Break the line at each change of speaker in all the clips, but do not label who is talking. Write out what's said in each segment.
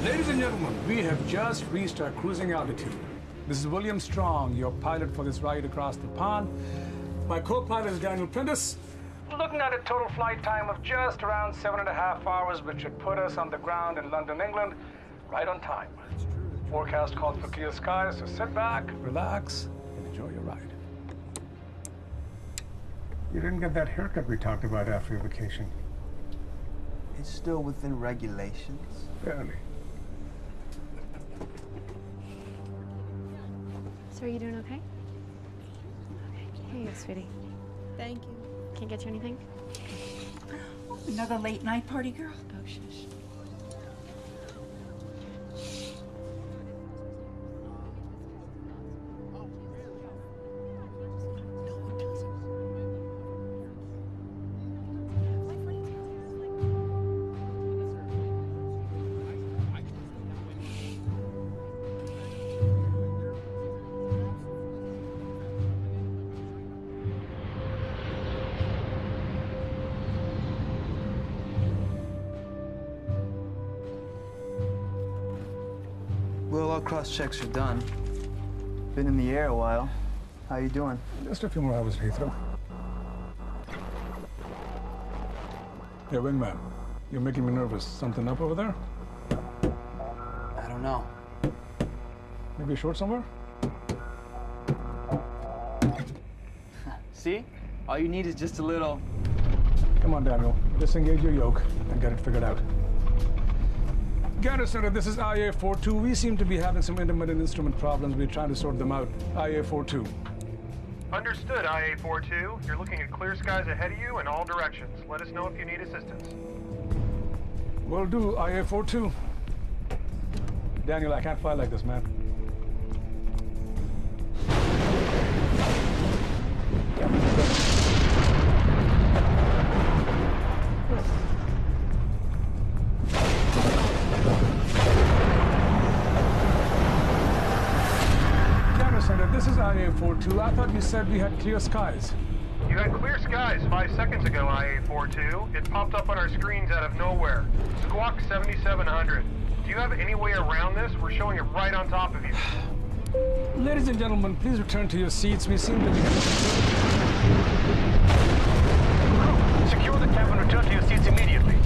Ladies and gentlemen, we have just reached our cruising altitude. This is William Strong, your pilot for this ride across the pond. My co-pilot is Daniel Prentice. Looking at a total flight time of just around 7.5 hours, which should put us on the ground in London, England, right on time. Forecast calls for clear skies, so sit back, relax, and enjoy your ride. You didn't get that haircut we talked about after your vacation.
It's still within regulations.
Barely.
So are you doing okay? Okay. Here you go, sweetie.
Thank you.
Can't get you anything?
Another late night party, girl?
Oh, shush.
Well, all cross-checks are done. Been in the air a while. How you doing?
Just a few more hours, Heathrow. Hey, wingman, you're making me nervous. Something up over there?
I don't know.
Maybe short somewhere?
See? All you need is just a little...
Come on, Daniel. Disengage your yoke and get it figured out. Gather Center, this is IA-42. We seem to be having some intermittent instrument problems. We're trying to sort them out. IA-42.
Understood, IA-42. You're looking at clear skies ahead of you in all directions. Let us know if you need assistance.
Will do, IA-42. Daniel, I can't fly like this, man. This is IA-42. I thought you said we had clear skies.
You had clear skies 5 seconds ago, IA-42. It popped up on our screens out of nowhere. Squawk 7700. Do you have any way around this? We're showing it right on top of you.
Ladies and gentlemen, please return to your seats. We seem to be... Secure the cabin and return to your seats immediately.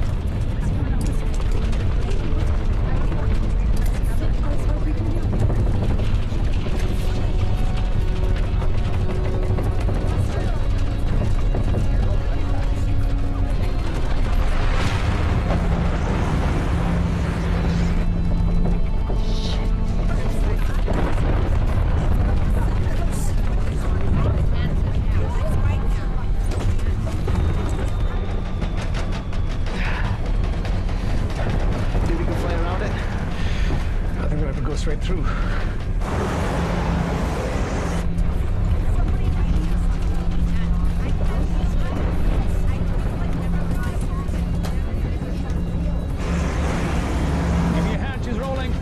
Straight through. Give me a hand, she's rolling.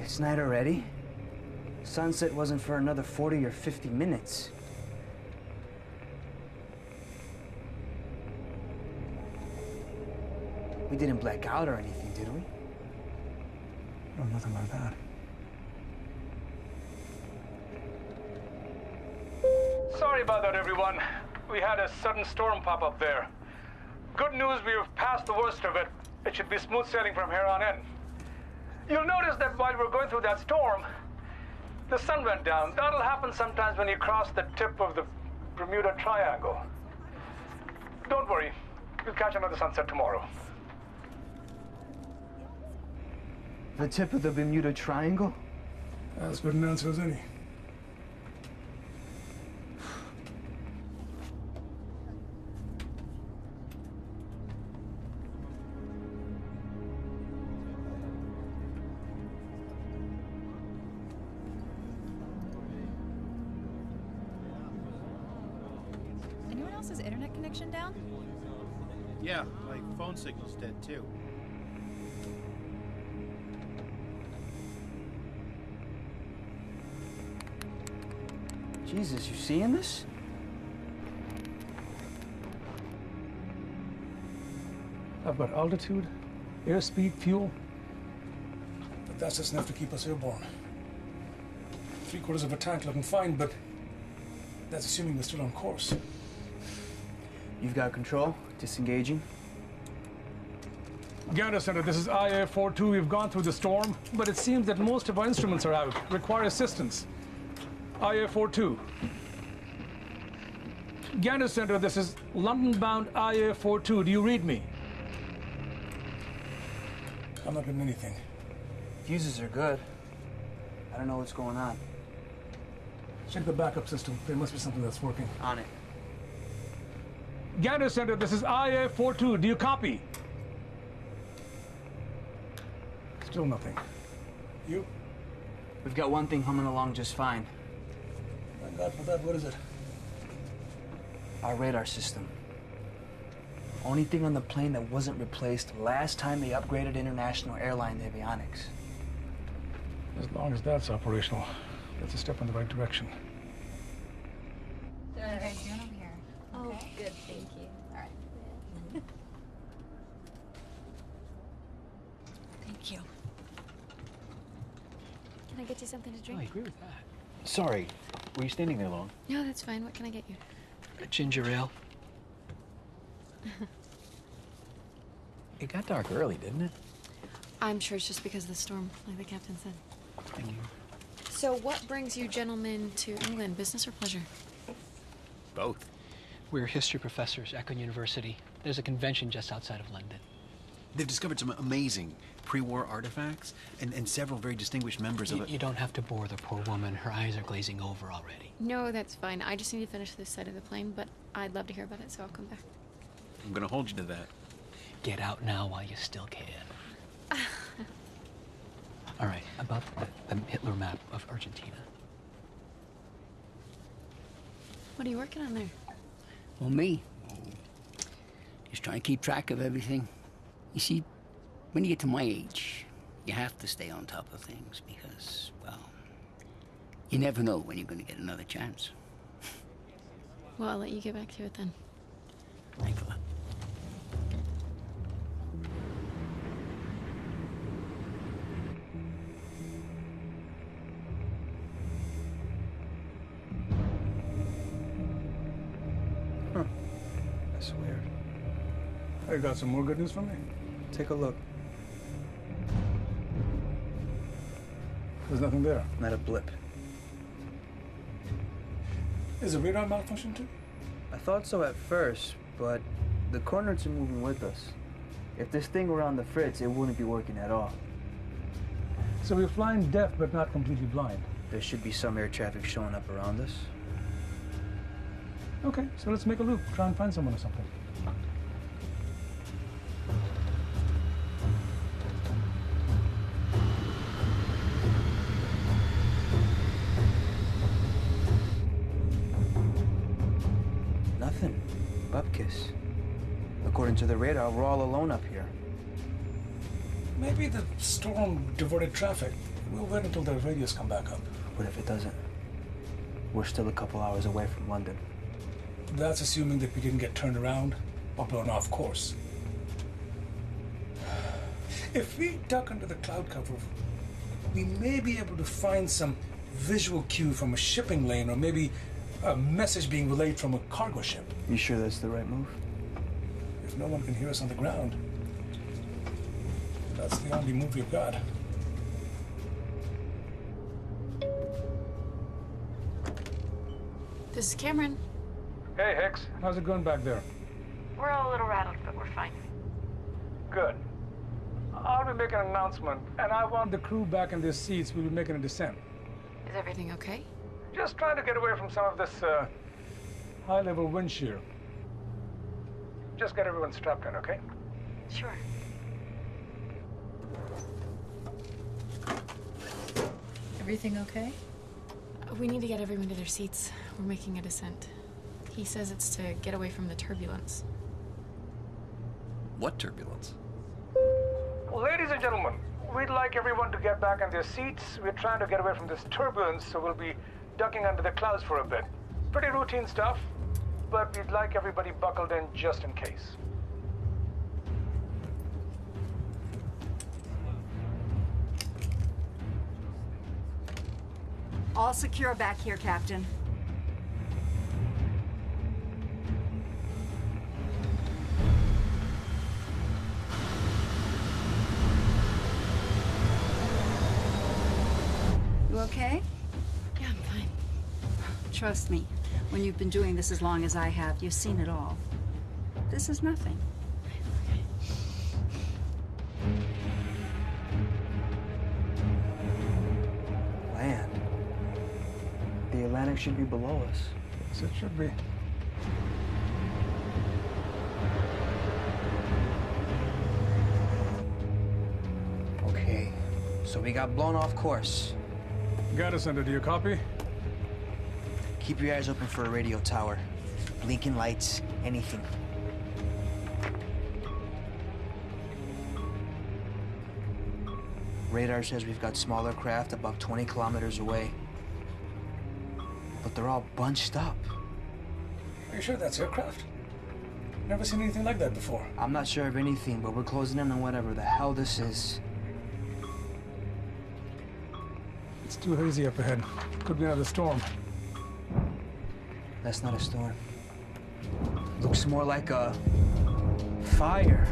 It's night already. Sunset wasn't for another 40 or 50 minutes. We didn't black out or anything, did we?
No, nothing like that. Sorry about that, everyone. We had a sudden storm pop up there. Good news, we have passed the worst of it. It should be smooth sailing from here on in. You'll notice that while we're going through that storm, the sun went down. That'll happen sometimes when you cross the tip of the Bermuda Triangle. Don't worry. We'll catch another sunset tomorrow.
The tip of the Bermuda Triangle?
As good an answer as any.
Anyone else's internet connection down?
Yeah, my phone signal's dead too.
Jesus, you seeing this?
I've got altitude, airspeed, fuel. But that's just enough to keep us airborne. 3/4 of a tank looking fine, but that's assuming we're still on course.
You've got control? Disengaging?
Gander Center, this is IA-42. We've gone through the storm, but it seems that most of our instruments are out. Require assistance. IA-42. Gander Center, this is London-bound IA-42. Do you read me? I'm not getting anything.
Fuses are good. I don't know what's going on.
Check the backup system. There must be something that's working.
On it.
Gander Center, this is IA-42. Do you copy? Still nothing. You?
We've got one thing humming along just fine.
Thank God for that. What is it?
Our radar system. Only thing on the plane that wasn't replaced last time they upgraded International Airlines avionics.
As long as that's operational, that's a step in the right direction.
What are you guys doing over here?
Oh,
Okay.
good, thank you.
All right. Thank you.
Can I get you something to
I
drink?
agree with that. Sorry, were you standing there long?
No, that's fine. What can I get you?
A ginger ale. It got dark early, didn't it?
I'm sure it's just because of the storm, like the captain said.
Thank you.
So what brings you gentlemen to England, business or pleasure?
Both.
We're history professors at Agak University. There's a convention just outside of London.
They've discovered some amazing pre-war artifacts and several very distinguished members of it.
You don't have to bore the poor woman. Her eyes are glazing over already.
No, that's fine. I just need to finish this side of the plane, but I'd love to hear about it, so I'll come back.
I'm gonna hold you to that.
Get out now while you still can. All right, about the Hitler map of Argentina.
What are you working on there?
Well, me, just trying to keep track of everything. You see, when you get to my age, you have to stay on top of things because, well, you never know when you're going to get another chance.
Well, I'll let you get back to it then.
Thanks a lot.
That's weird.
I got some more good news for me.
Take a look.
There's nothing there.
Not a blip.
Is the radar malfunction too?
I thought so at first, but the coordinates are moving with us. If this thing were on the fritz, it wouldn't be working at all.
So we're flying deaf but not completely blind.
There should be some air traffic showing up around us.
Okay, so let's make a loop. Try and find someone or something.
Nothing. Bupkis. According to the radar, we're all alone up here.
Maybe the storm diverted traffic. We'll wait until the radios come back up.
What if it doesn't? We're still a couple hours away from London.
That's assuming that we didn't get turned around or blown off course. If we duck under the cloud cover, we may be able to find some visual cue from a shipping lane or maybe A message being relayed from a cargo ship.
You sure that's the right move?
If no one can hear us on the ground, that's the only move we've got.
This is Cameron.
Hey, Hicks. How's it going back there?
We're all a little rattled, but we're fine.
Good. I'll be making an announcement, and I want the crew back in their seats. We'll be making a descent.
Is everything okay?
Just trying to get away from some of this high-level wind shear. Just get everyone strapped in, okay?
Sure.
Everything okay?
We need to get everyone to their seats. We're making a descent. He says it's to get away from the turbulence.
What turbulence?
Ladies and gentlemen, we'd like everyone to get back in their seats. We're trying to get away from this turbulence, so we'll be ducking under the clouds for a bit. Pretty routine stuff, but we'd like everybody buckled in just in case.
All secure back here, Captain. You okay?
Yeah, I'm fine.
Trust me, when you've been doing this as long as I have, you've seen it all. This is nothing.
Land. The Atlantic should be below us.
Yes, it should be.
Okay, so we got blown off course.
Got us under. Do you copy?
Keep your eyes open for a radio tower. Blinking lights, anything. Radar says we've got smaller craft about 20 kilometers away. But they're all bunched up.
Are you sure that's aircraft? Never seen anything like that before.
I'm not sure of anything, but we're closing in on whatever the hell this is.
It's too hazy up ahead. Could be another storm.
That's not a storm. Looks more like a fire.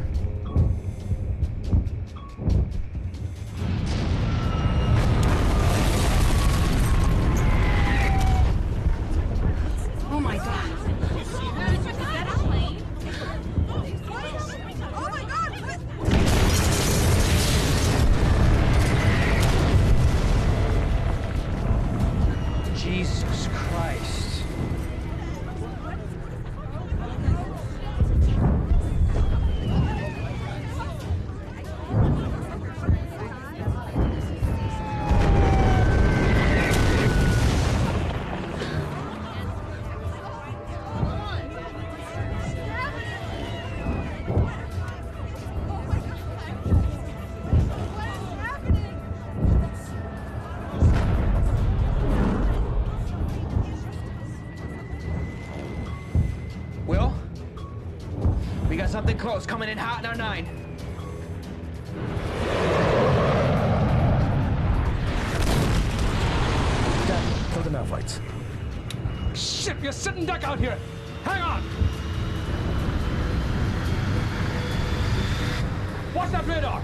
Oh my God.
Jesus Christ. Will? We got something close, coming in hot in our 9.
Dad, kill the nav lights. Shit, you're sitting duck out here. Hang on. Watch that radar.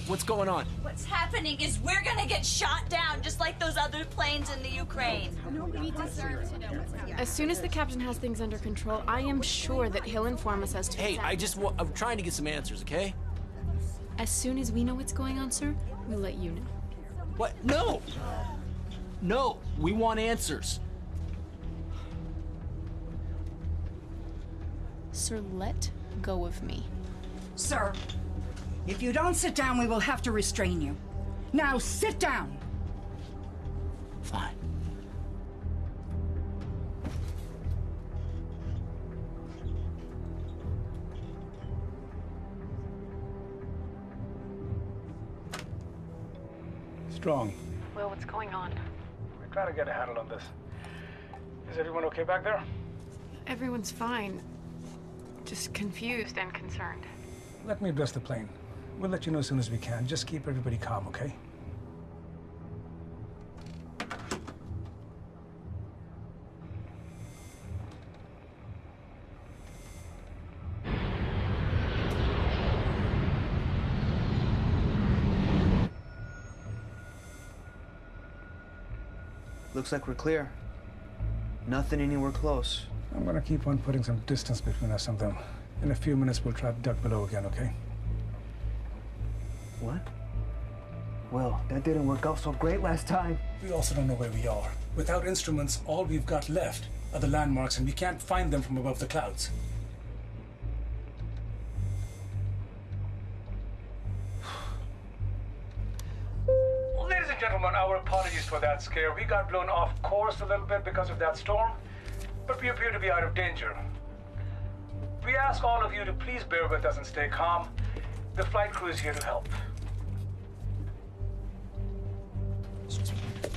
What's going on?
What's happening is we're gonna get shot down just like those other planes in the Ukraine.
We deserve to know what's happening. As soon as the captain has things under control, I am sure that he'll inform us as to
Hey, I'm trying to get some answers, okay?
As soon as we know what's going on, sir, we'll let you know.
What? No! No, we want answers.
Sir, let go of me.
Sir, if you don't sit down, we will have to restrain you. Now sit down.
Fine.
Strong.
Will, what's going on?
We're trying to get a handle on this. Is everyone okay back there?
Everyone's fine. Just confused and concerned.
Let me address the plane. We'll let you know as soon as we can. Just keep everybody calm, okay?
Looks like we're clear. Nothing anywhere close.
I'm gonna keep on putting some distance between us and them. In a few minutes, we'll try to duck below again, okay?
What? Well, that didn't work out so great last time.
We also don't know where we are. Without instruments, all we've got left are the landmarks, and we can't find them from above the clouds. Ladies and gentlemen, our apologies for that scare. We got blown off course a little bit because of that storm, but we appear to be out of danger. We ask all of you to please bear with us and stay calm. The flight crew is here to help.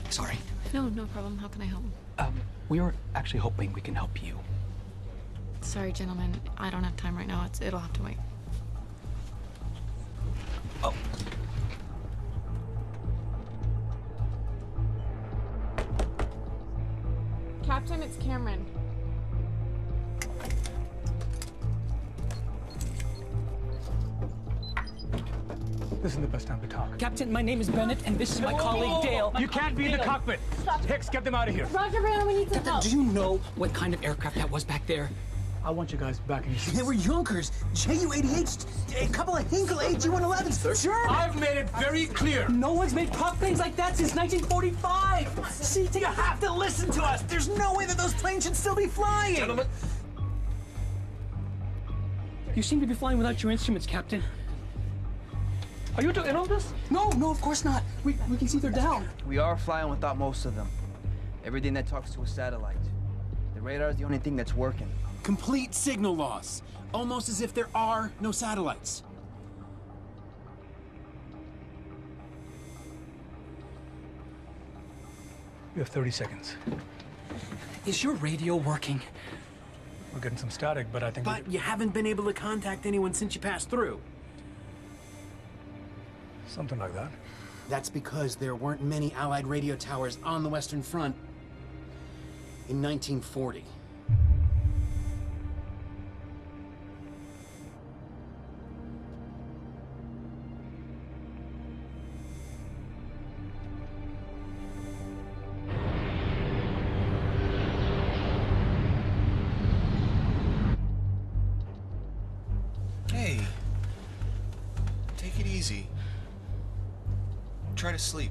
Sorry.
No, no problem. How can I help?
We were actually hoping we can help you.
Sorry, gentlemen. I don't have time right now. It'll have to wait.
Oh.
Captain, it's Cameron.
This isn't the best time to talk.
Captain, my name is Bennett, and this is my colleague Dale.
You can't be in the cockpit.
Stop.
Hicks, get them out of here.
Roger, Brianna, we need some
Captain,
help.
do you know what kind of aircraft that was back there?
I want you guys back in your seats.
They were Junkers, Ju-88s, a couple of Hinkle AG-111s. Sure.
I've made it very clear.
No one's made prop planes like that since 1945.
See, you have to listen to us. There's no way that those planes should still be flying.
Gentlemen. You seem to be flying without your instruments, Captain. Are you in on this? No, of course not. We can see they're down.
We are flying without most of them. Everything that talks to a satellite. The radar is the only thing that's working.
Complete signal loss. Almost as if there are no satellites.
You have 30 seconds.
Is your radio working?
We're getting some static, but I think...
But you haven't been able to contact anyone since you passed through.
Something like that.
That's because there weren't many Allied radio towers on the Western Front in 1940.
Hey, take it easy. Try to sleep.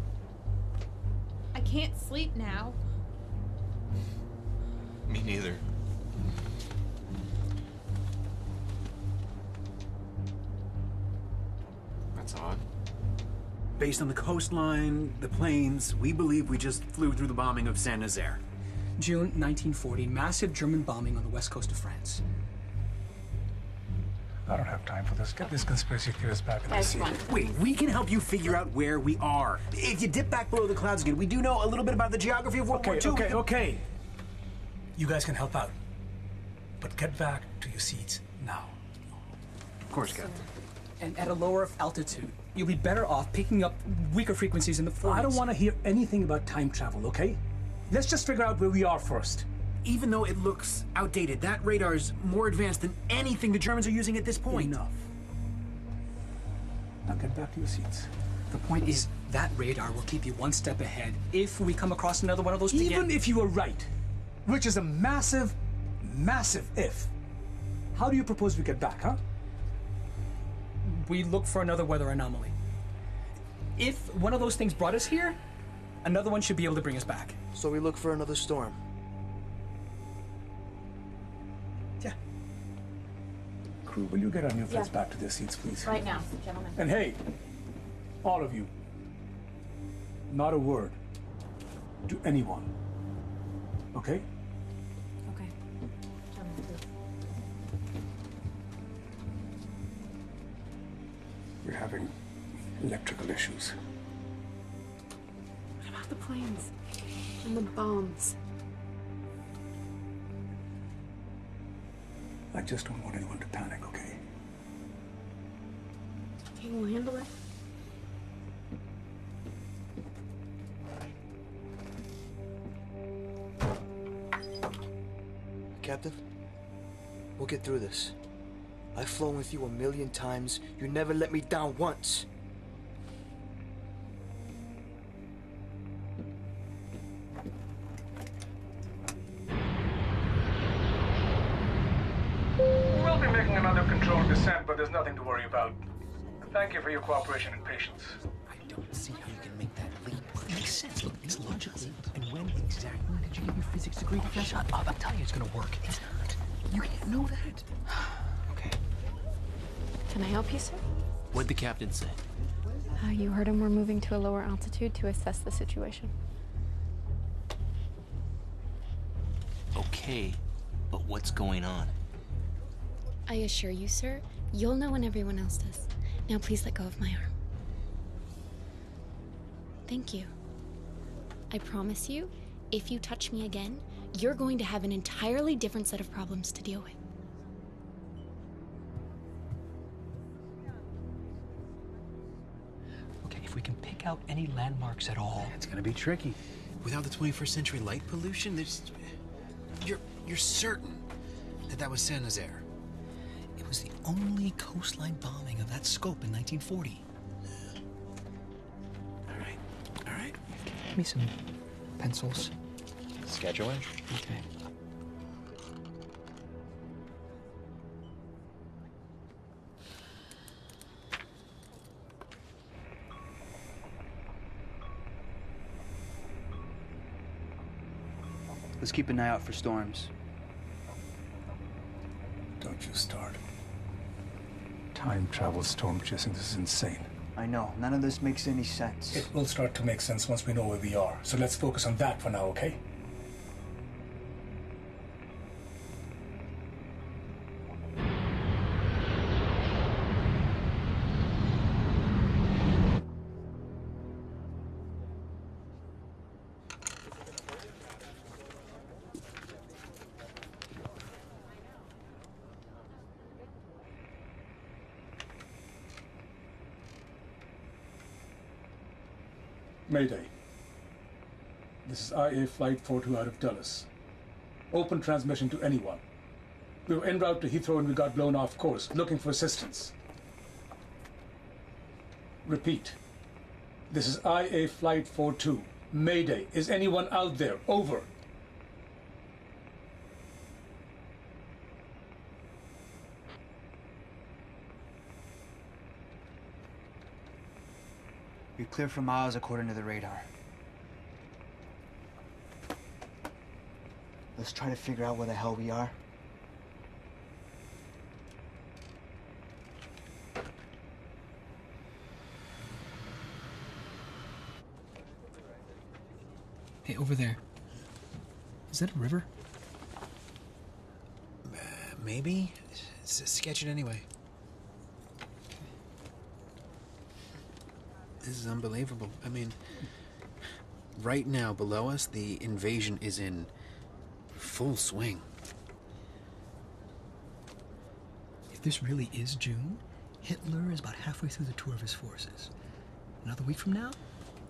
I can't sleep now.
Me neither. That's odd.
Based on the coastline, the plains, we believe we just flew through the bombing of Saint-Nazaire.
June 1940, massive German bombing on the west coast of France.
I don't have time for this. Get these conspiracy theorists back in the seat.
Wait, we can help you figure out where we are. If you dip back below the clouds again, we do know a little bit about the geography of World War II.
Okay. You guys can help out. But get back to your seats now.
Of course, Captain.
And at a lower altitude, you'll be better off picking up weaker frequencies in the 40s.
I don't want to hear anything about time travel, okay? Let's just figure out where we are first.
Even though it looks outdated, that radar's more advanced than anything the Germans are using at this point.
Enough. Now get back to your seats.
The point is, that radar will keep you one step ahead if we come across another one of those big...
Even if you were right, which is a massive, massive if, how do you propose we get back, huh?
We look for another weather anomaly. If one of those things brought us here, another one should be able to bring us back.
So we look for another storm.
Yeah.
Crew, will you get our new friends back to their seats, please?
Right now, gentlemen.
And hey, all of you, not a word to anyone, okay?
Okay. Gentlemen, please.
We're having electrical issues.
What about the planes? And the bombs?
I just don't want anyone to panic, okay?
Okay, we'll handle it.
Captain, we'll get through this. I've flown with you 1,000,000 times. You never let me down once.
We'll be making another controlled descent, but there's nothing to worry about. Thank you for your cooperation and patience.
I don't see how you can make that leap. It makes sense. Look, it's logical. And when exactly did you get your physics degree? Shut up. I'm telling you it's gonna work. It's not. You can't know that. Okay.
Can I help you, sir?
What'd the captain say?
You heard him. We're moving to a lower altitude to assess the situation.
Okay, but what's going on?
I assure you, sir, you'll know when everyone else does. Now please let go of my arm. Thank you. I promise you, if you touch me again, you're going to have an entirely different set of problems to deal with.
Okay, if we can pick out any landmarks at all.
It's gonna be tricky. Without the 21st century light pollution, you're certain that was Saint Nazaire. It was the only coastline bombing of that scope in 1940. All right.
Give me some pencils.
Scheduling?
Okay. Let's keep an eye out for storms.
Don't you start. Time travel storm chasing, this is insane.
I know, none of this makes any sense.
It will start to make sense once we know where we are. So let's focus on that for now, okay? Mayday. This is IA Flight 42 out of Dulles. Open transmission to anyone. We were en route to Heathrow and we got blown off course, looking for assistance. Repeat. This is IA Flight 42. Mayday. Is anyone out there? Over.
You're clear for miles according to the radar. Let's try to figure out where the hell we are.
Hey, over there. Is that a river?
Maybe. Sketch it anyway. This is unbelievable. I mean, right now below us, the invasion is in full swing.
If this really is June, Hitler is about halfway through the tour of his forces. Another week from now,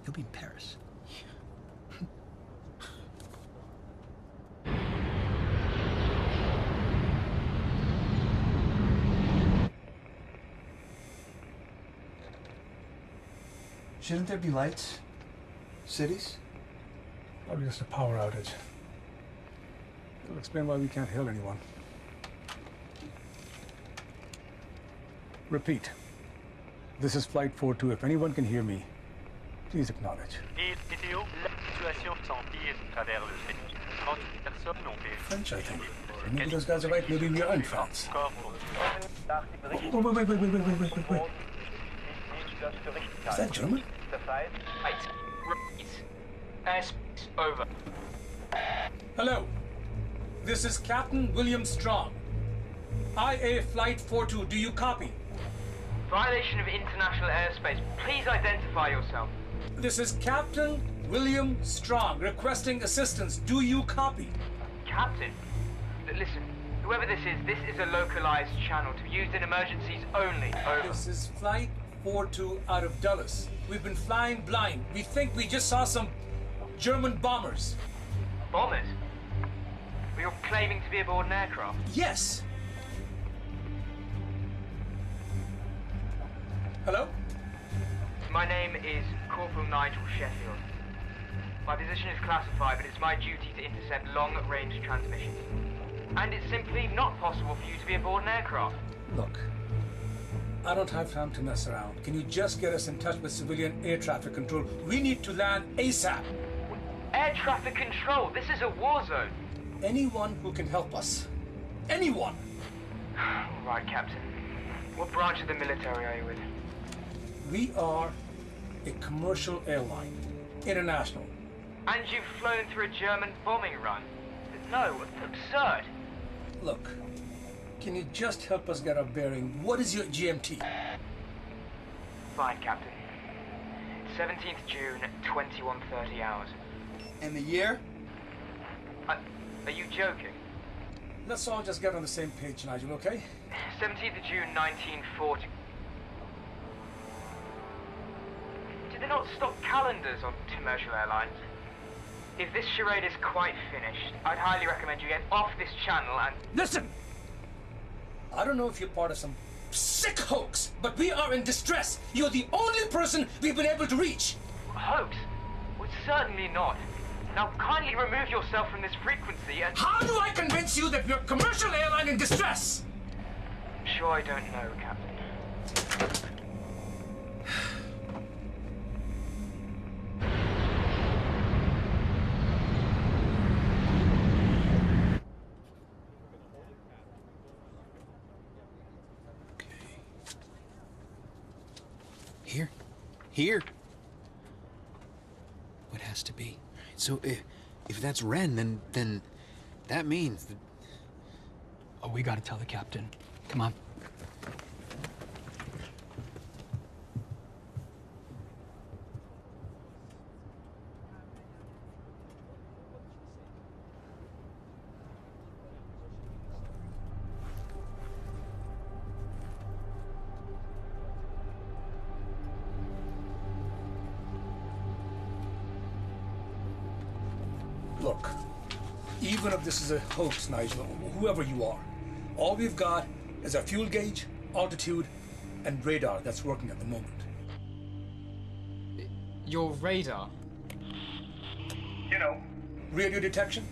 he'll be in Paris.
Shouldn't there be lights? Cities?
Probably just a power outage. It'll explain why we can't hail anyone. Repeat. This is Flight 42. If anyone can hear me, please acknowledge. French, I think. Maybe those guys are right. Maybe we are in France. Wait. Is that German?
Over.
Hello. This is Captain William Strong. IA Flight 42. Do you copy?
Violation of international airspace. Please identify yourself.
This is Captain William Strong requesting assistance. Do you copy?
Captain? Listen, Whoever this is a localized channel to be used in emergencies only. Over.
This is Flight 42 out of Dulles. We've been flying blind. We think we just saw some German bombers.
Bombers? Were you claiming to be aboard an aircraft?
Yes. Hello?
My name is Corporal Nigel Sheffield. My position is classified, but it's my duty to intercept long-range transmissions. And it's simply not possible for you to be aboard an aircraft.
Look, I don't have time to mess around. Can you just get us in touch with civilian air traffic control? We need to land ASAP.
Air traffic control? This is a war zone.
Anyone who can help us. Anyone!
All right, Captain. What branch of the military are you with?
We are a commercial airline. International.
And you've flown through a German bombing run? No, absurd.
Look, can you just help us get our bearing? What is your GMT?
Fine, Captain. 17th June, 21:30 hours.
And the year?
Are you joking?
Let's all just get on the same page, Nigel, okay?
17th of June, 1940. Do they not stock calendars on commercial airlines? If this charade is quite finished, I'd highly recommend you get off this channel and...
Listen! I don't know if you're part of some sick hoax, but we are in distress. You're the only person we've been able to reach.
Hoax? Well, certainly not. Now kindly remove yourself from this frequency and...
How do I convince you that we're a commercial airline in distress?
I'm sure I don't know, Captain.
Here. What has to be? So if that's Ren, then that means that...
Oh, we gotta tell the captain. Come on.
Look, even if this is a hoax, Nigel, whoever you are, all we've got is a fuel gauge, altitude, and radar that's working at the moment.
Your radar?
You know, radio detection.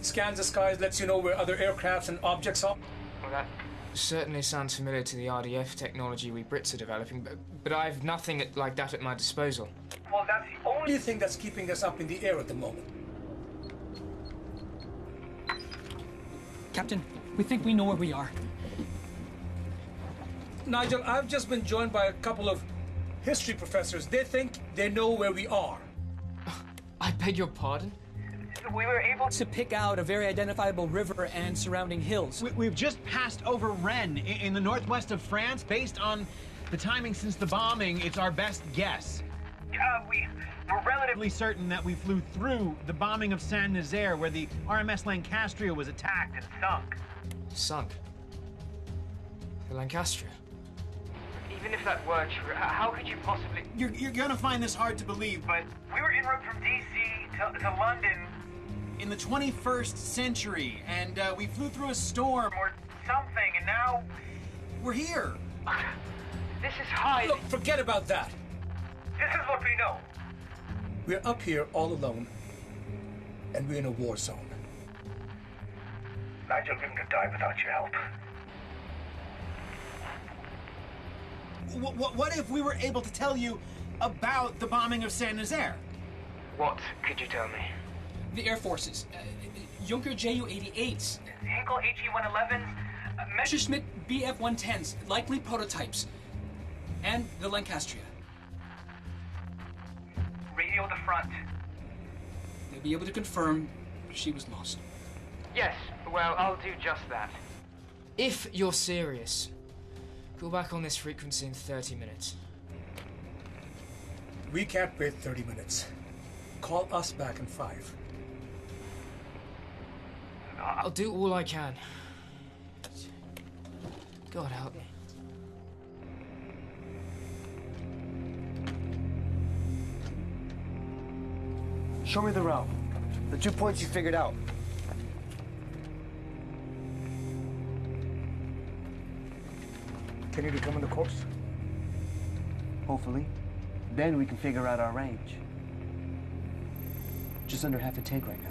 Scans the skies, lets you know where other aircrafts and objects are.
Well, that certainly sounds familiar to the RDF technology we Brits are developing, but I've nothing like that at my disposal.
Well, that's the only thing that's keeping us up in the air at the moment.
Captain, we think we know where we are.
Nigel, I've just been joined by a couple of history professors. They think they know where we are.
I beg your pardon?
We were able to pick out a very identifiable river and surrounding hills.
We've just passed over Rennes in the northwest of France. Based on the timing since the bombing, it's our best guess. We're relatively certain that we flew through the bombing of Saint-Nazaire, where the RMS Lancastria was attacked and sunk.
Sunk? The Lancastria?
Even if that were true, how could you possibly...
You're gonna find this hard to believe, but
We were en route from D.C. to London.
in the 21st century, and we flew through a storm
Or something, and now...
We're here.
This is highly...
Look, forget about that.
This is what we know.
We're up here all alone, and we're in a war zone.
Nigel wouldn't have died without your help.
What if we were able to tell you about the bombing of Saint-Nazaire?
What could you tell me?
The Air Forces. Junker Ju-88s. Hinkle HE-111s. Messerschmitt BF-110s. Likely prototypes. And the Lancastria. Radio the front. They'll be able to confirm she was lost.
Yes, well, I'll do just that.
If you're serious, go back on this frequency in 30 minutes.
We can't wait 30 minutes. Call us back in 5.
I'll do all I can. God help me.
Show me the route. The 2 points you figured out.
Can you determine the course?
Hopefully. Then we can figure out our range. Just under half a take right now.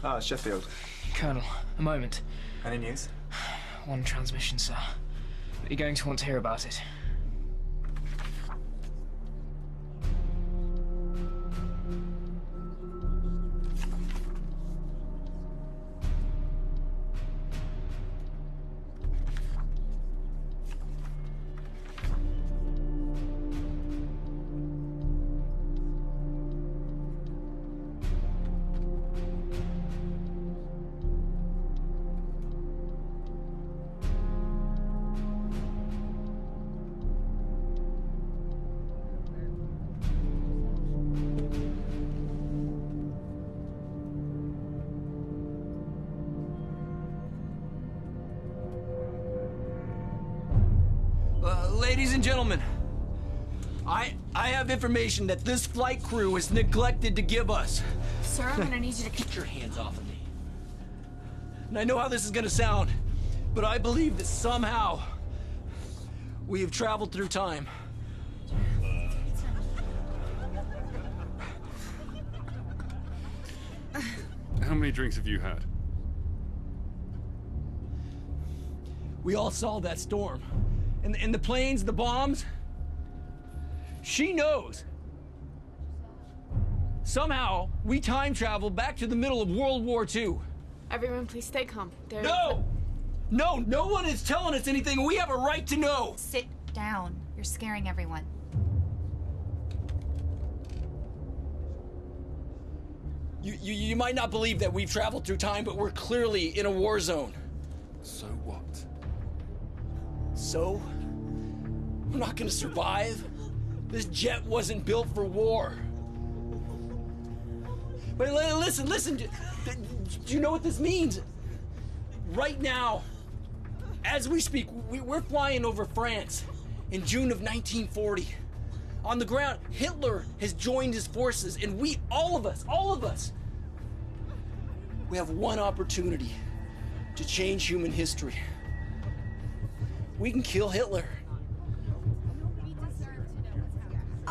Ah, Sheffield.
Colonel, a moment.
Any news?
One transmission, sir. You're going to want to hear about it.
Ladies and gentlemen, I have information that this flight crew has neglected to give us.
Sir, I'm gonna need you to
keep your hands off of me. And I know how this is gonna sound, but I believe that somehow we have traveled through time.
How many drinks have you had?
We all saw that storm. And the planes, the bombs. She knows. Somehow, we time traveled back to the middle of World War II.
Everyone, please stay calm.
No! No one is telling us anything. We have a right to know.
Sit down. You're scaring everyone.
You might not believe that we've traveled through time, but we're clearly in a war zone.
So what?
So? We're not gonna survive? This jet wasn't built for war. But listen, do you know what this means? Right now, as we speak, we're flying over France in June of 1940. On the ground, Hitler has joined his forces, and we, all of us, we have one opportunity to change human history. We can kill Hitler.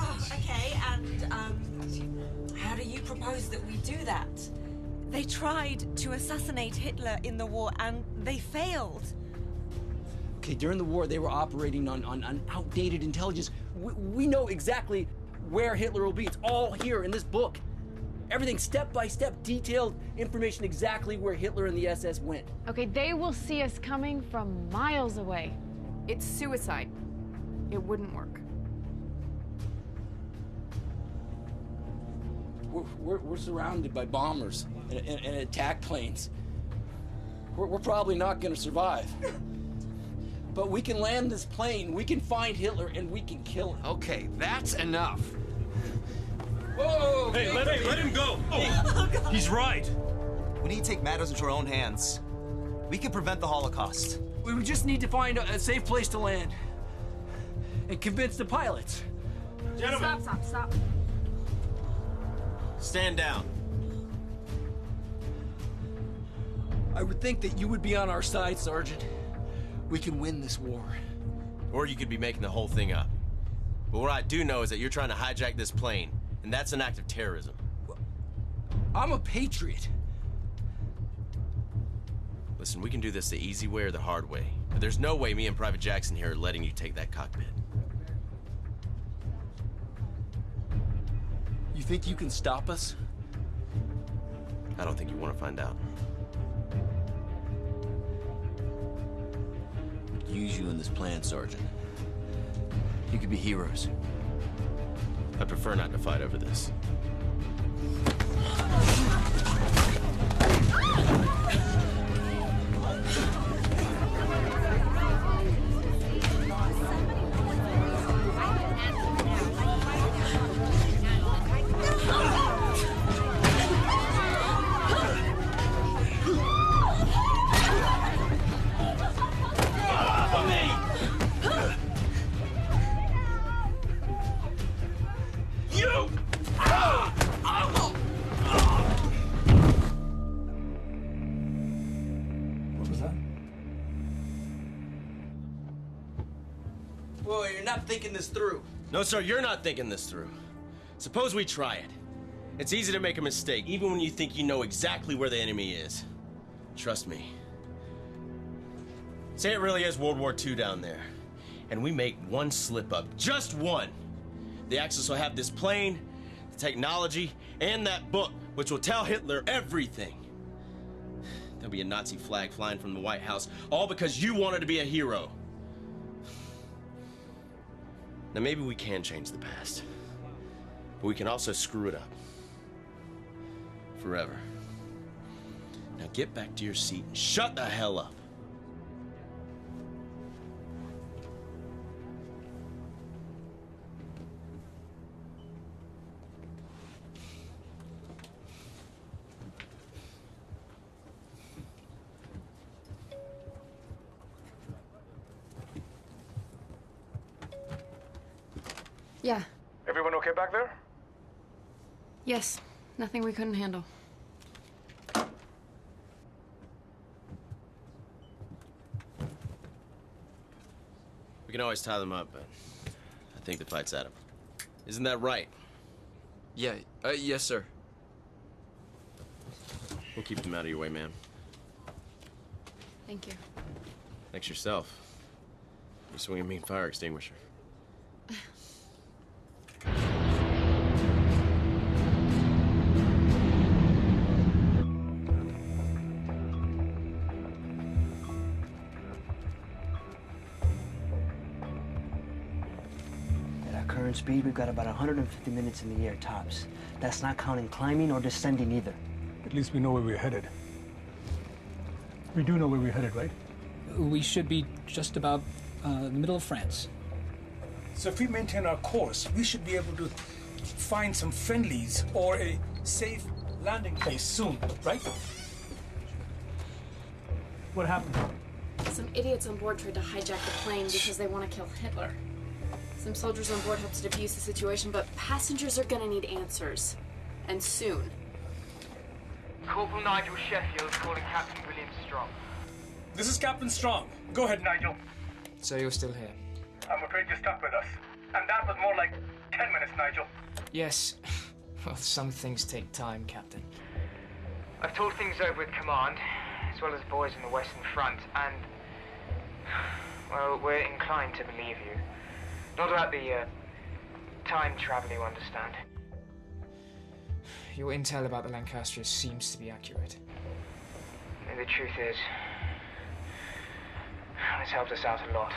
Oh, okay, and how do you propose that we do that?
They tried to assassinate Hitler in the war and they failed.
Okay, during the war, they were operating on outdated intelligence. We know exactly where Hitler will be. It's all here in this book. Everything step by step, detailed information exactly where Hitler and the SS went.
Okay, they will see us coming from miles away. It's suicide. It wouldn't work.
We're surrounded by bombers and attack planes. We're probably not gonna survive. But we can land this plane, we can find Hitler, and we can kill him.
Okay, that's enough.
Whoa!
Hey, let him go!
Oh,
he's right.
We need to take matters into our own hands. We can prevent the Holocaust.
We just need to find a safe place to land. And convince the pilots.
Gentlemen. Stop.
Stand down.
I would think that you would be on our side, Sergeant. We can win this war.
Or you could be making the whole thing up. But what I do know is that you're trying to hijack this plane, and that's an act of terrorism.
I'm a patriot.
Listen, we can do this the easy way or the hard way. But there's no way me and Private Jackson here are letting you take that cockpit.
You think you can stop us?
I don't think you want to find out.
Use you in this plan, Sergeant. You could be heroes.
I prefer not to fight over this.
huh?
Whoa, you're not thinking this through.
No, sir, you're not thinking this through. Suppose we try it. It's easy to make a mistake, even when you think you know exactly where the enemy is. Trust me. Say it really is World War II down there, and we make one slip up, just one. The Axis will have this plane, the technology, and that book, which will tell Hitler everything. There'll be a Nazi flag flying from the White House, all because you wanted to be a hero. Now maybe we can change the past, but we can also screw it up. Forever. Now get back to your seat and shut the hell up.
Yeah.
Everyone okay back there?
Yes. Nothing we couldn't handle.
We can always tie them up, but I think the fight's at them. Isn't that right?
Yeah, yes, sir.
We'll keep them out of your way, man.
Thank you.
Thanks yourself. You swing a mean fire extinguisher.
Current speed, we've got about 150 minutes in the air tops. That's not counting climbing or descending either.
At least we know where we're headed. We do know where we're headed, right?
We should be just about the middle of France.
So if we maintain our course, we should be able to find some friendlies or a safe landing place soon, right? What happened?
Some idiots on board tried to hijack the plane because they want to kill Hitler. Some soldiers on board helped to defuse the situation, but passengers are gonna need answers. And soon.
Corporal Nigel Sheffield calling Captain William Strong.
This is Captain Strong. Go ahead, Nigel.
So you're still here?
I'm afraid you're stuck with us. And that was more like 10 minutes, Nigel.
Yes. Well, some things take time, Captain.
I've talked things over with command, as well as boys in the Western Front, and... well, we're inclined to believe you. Not about the, time travel, you understand.
Your intel about the Lancastrians seems to be accurate.
And the truth is, it's helped us out a lot.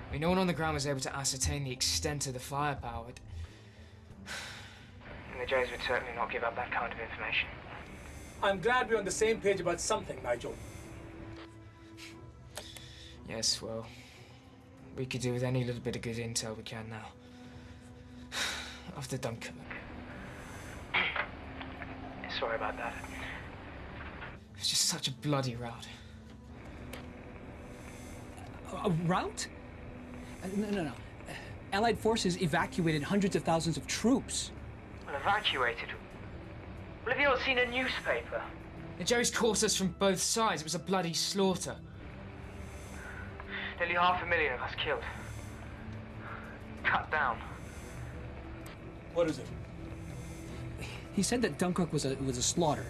I mean, no one on the ground was able to ascertain the extent of the firepower.
And the Jays would certainly not give up that kind of information.
I'm glad we're on the same page about something, Nigel.
Yes, well, we could do with any little bit of good intel we can now. After Dunkirk.
Sorry about that.
It was just such a bloody rout.
A rout? No. Allied forces evacuated hundreds of thousands of troops.
Well, evacuated? Well, have you not seen a newspaper?
The Jerry's caught us from both sides. It was a bloody slaughter.
Nearly 500,000 of us killed. Cut down.
What is it?
He said that Dunkirk was a slaughter.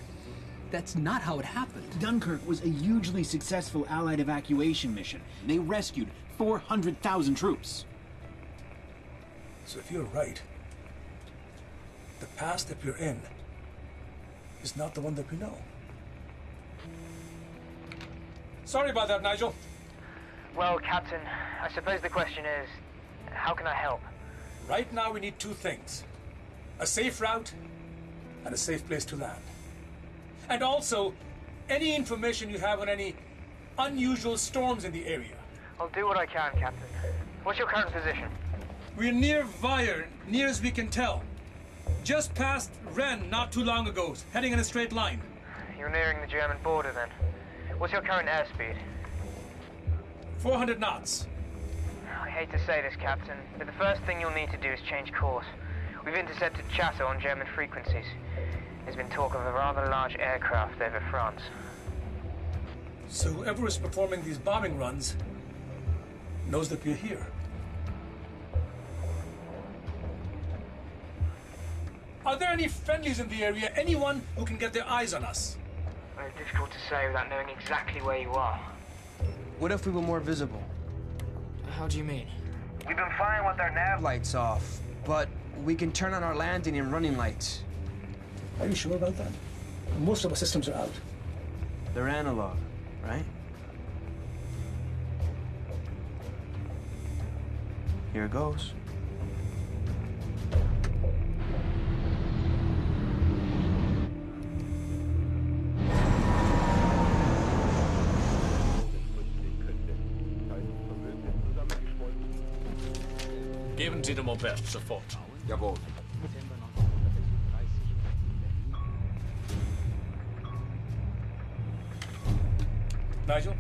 That's not how it happened.
Dunkirk was a hugely successful Allied evacuation mission. They rescued 400,000 troops.
So if you're right, the past that we're in is not the one that we know. Sorry about that, Nigel.
Well, Captain, I suppose the question is, how can I help?
Right now we need two things. A safe route and a safe place to land. And also, any information you have on any unusual storms in the area.
I'll do what I can, Captain. What's your current position?
We're near Weiher, near as we can tell. Just past Rennes not too long ago, heading in a straight line.
You're nearing the German border, then. What's your current airspeed?
400 knots.
I hate to say this, Captain, but the first thing you'll need to do is change course. We've intercepted chatter on German frequencies. There's been talk of a rather large aircraft over France.
So whoever is performing these bombing runs knows that we're here. Are there any friendlies in the area? Anyone who can get their eyes on us?
Very difficult to say without knowing exactly where you are.
What if we were more visible?
How do you mean?
We've been flying with our nav
Lights off, but we can turn on our landing and running lights.
Are you sure about that? Most of our systems are out.
They're analog, right? Here it goes.
Geben Sie dem Aubert sofort.
Jawohl.
Nigel,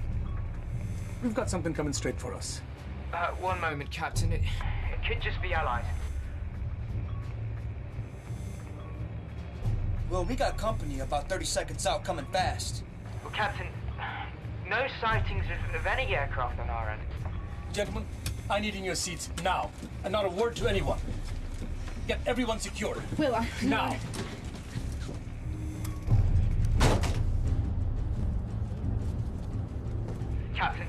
we've got something coming straight for us.
One moment, Captain. It could just be allies.
Well, we got company about 30 seconds out, coming fast.
Well, Captain, no sightings of any aircraft on our end.
Gentlemen, I need in your seats now, and not a word to anyone. Get everyone secured.
Will,
now.
Captain,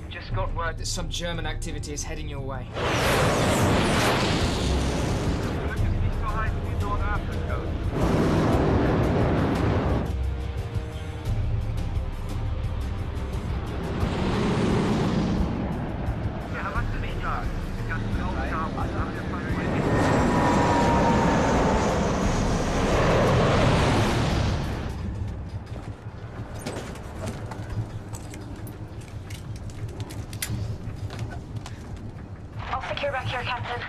just got word that
Some German activity is heading your way.
I'll secure back here, Captain.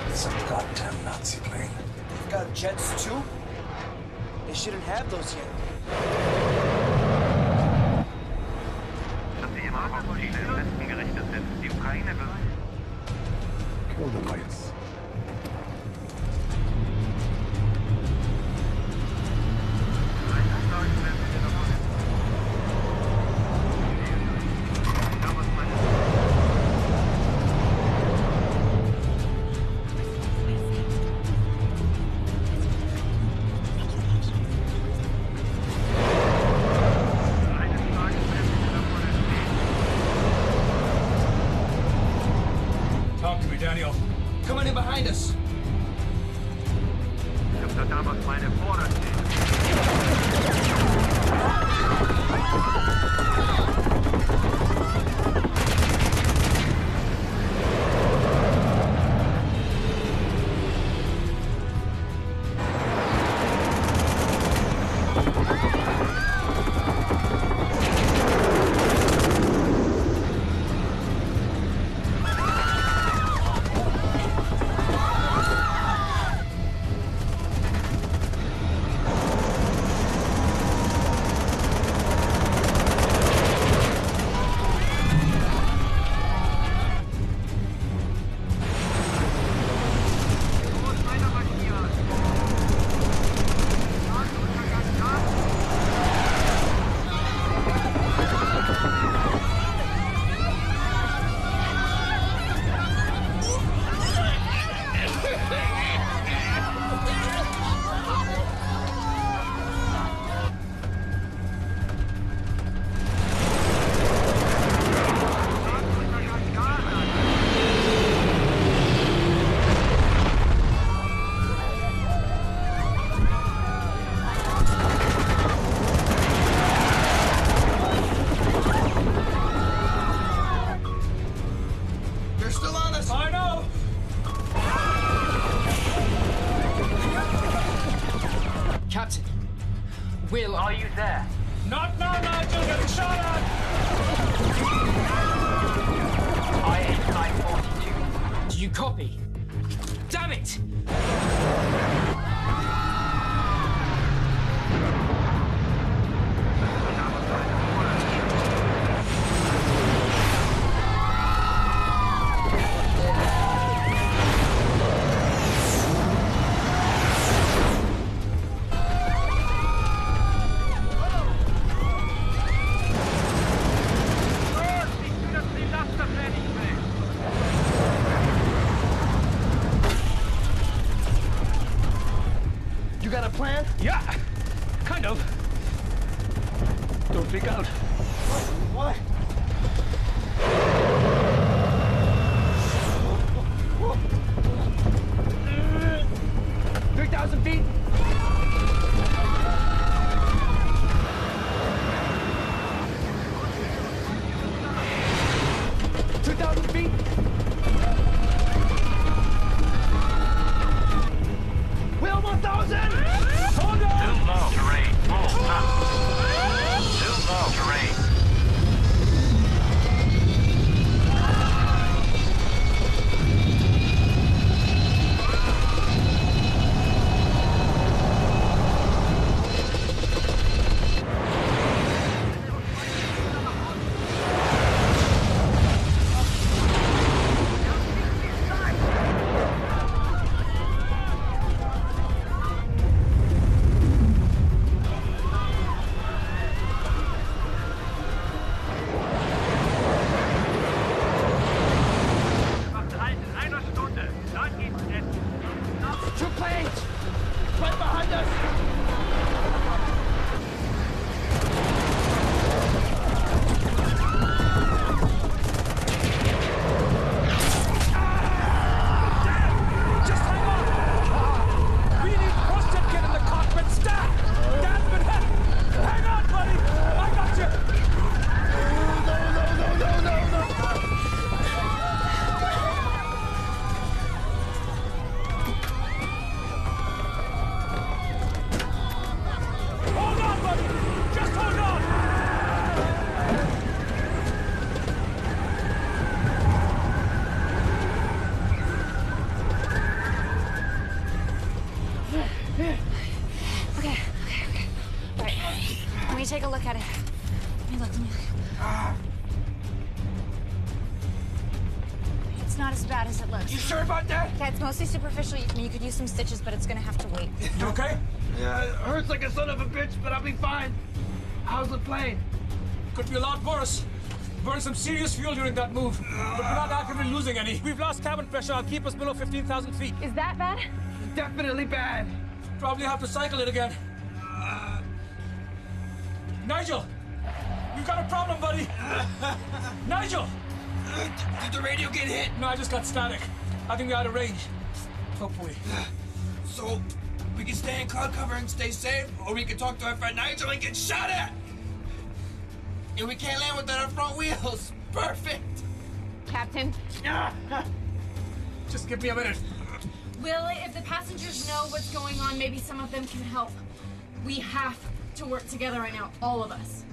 It's a goddamn Nazi plane.
They've got jets too? They shouldn't have those yet.
Kill the lights. Talk to me, Daniel.
Coming in behind us. They're still on us.
I know.
Captain, Will,
are you there?
Not now, Nigel. Getting shot at.
IH-942.
Do you copy? Damn it!
got a plan?
Yeah, kind of. Don't freak out.
What? 3,000 feet? Will 1,000! Hold on!
Too low terrain. Full tunnel. Too low terrain.
Two planes! Right behind us!
Just hang on! We need Prostate Kid in the cockpit stat! Dan's been hit! Hang on, buddy! I got you! Hold on, buddy! Just hold on!
Okay. All right. Let me take a look at it. Let me look. It's not as bad as it looks.
You sure about that?
Yeah, it's mostly superficial. You could use some stitches, but it's gonna have to wait.
You okay?
Yeah, it hurts like a son of a bitch, but I'll be fine. How's the plane?
Could be a lot worse. Burned some serious fuel during that move, but we're not actively losing any. We've lost cabin pressure. I'll keep us below 15,000 feet.
Is that bad?
Definitely bad.
Probably have to cycle it again. Nigel! We've got a problem, buddy! Nigel!
Did the radio get hit?
No, I just got static. I think we're out of range. Hopefully.
So, we can stay in cloud cover and stay safe, or we can talk to our friend Nigel and get shot at! And we can't land without our front wheels. Perfect!
Captain?
Just give me a minute.
Will, if the passengers know what's going on, maybe some of them can help. We have to work together right now, all of us.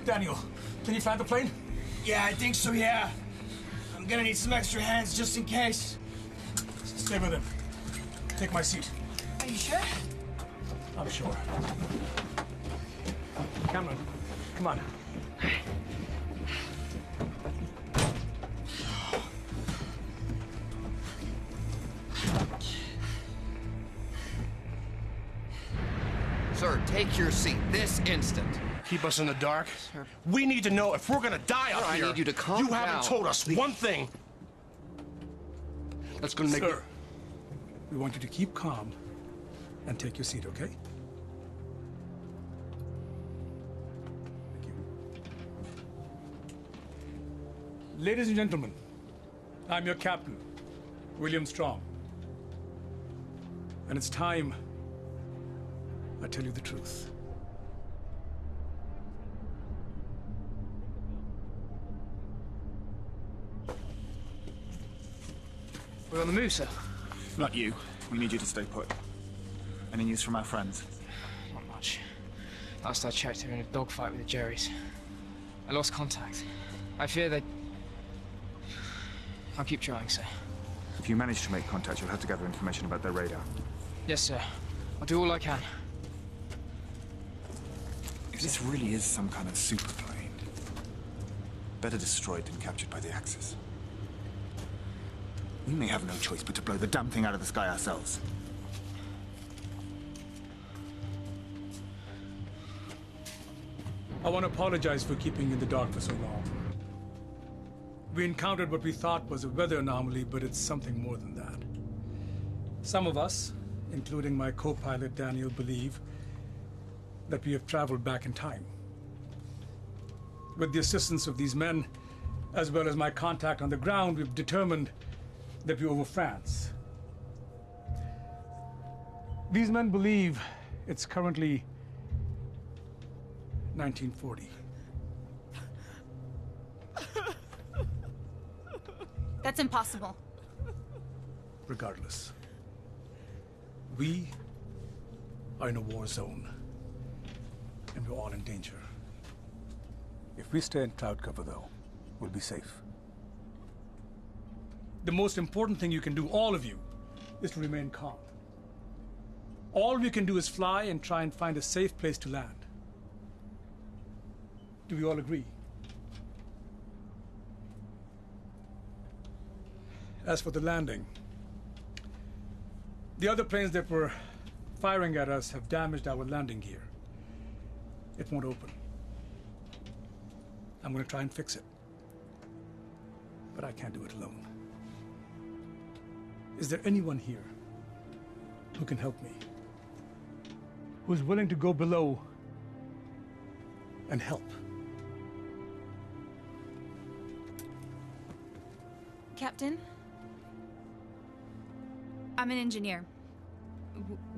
Daniel, can you find the plane?
Yeah, I think so, yeah. I'm gonna need some extra hands just in case.
Stay with him. Take my seat.
Are you sure?
I'm sure. Cameron, come on.
Sir, take your seat this instant.
Keep us in the dark. Sir. We need to know if we're gonna die up here.
I need you to calm down.
You haven't told us one thing. That's gonna make
Sir, we want you to keep calm and take your seat, okay? Thank you. Ladies and gentlemen, I'm your captain, William Strong. And it's time I tell you the truth.
We're on the move, sir.
Not you. We need you to stay put. Any news from our friends?
Not much. Last I checked, they were in a dogfight with the Jerrys. I lost contact. I fear they... I'll keep trying, sir.
If you manage to make contact, you'll have to gather information about their radar.
Yes, sir. I'll do all I can.
If this really is some kind of super plane, better destroyed than captured by the Axis. We may have no choice but to blow the damn thing out of the sky ourselves.
I want to apologize for keeping you in the dark for so long. We encountered what we thought was a weather anomaly, but it's something more than that. Some of us including my co-pilot Daniel, believe that we have traveled back in time. With the assistance of these men, as well as my contact on the ground, we've determined that we're over France. These men believe it's currently 1940.
That's impossible.
Regardless, we are in a war zone, and we're all in danger. If we stay in cloud cover, though, we'll be safe. The most important thing you can do, all of you, is to remain calm. All we can do is fly and try and find a safe place to land. Do we all agree? As for the landing, the other planes that were firing at us have damaged our landing gear. It won't open. I'm going to try and fix it. But I can't do it alone. Is there anyone here who can help me? Who's willing to go below and help?
Captain? I'm an engineer.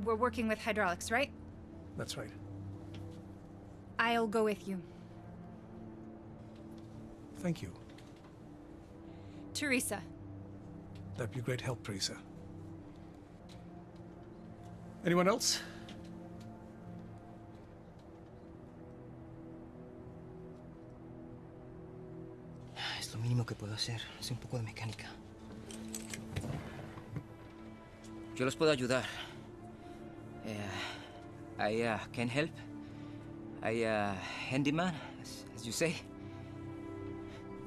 We're working with hydraulics, right?
That's right.
I'll go with you.
Thank you.
Teresa.
That'd be a great help, Teresa. Anyone else?
Es lo mínimo que puedo hacer. Es un poco de mecánica. Yo los puedo ayudar. I can help. I handyman, as you say.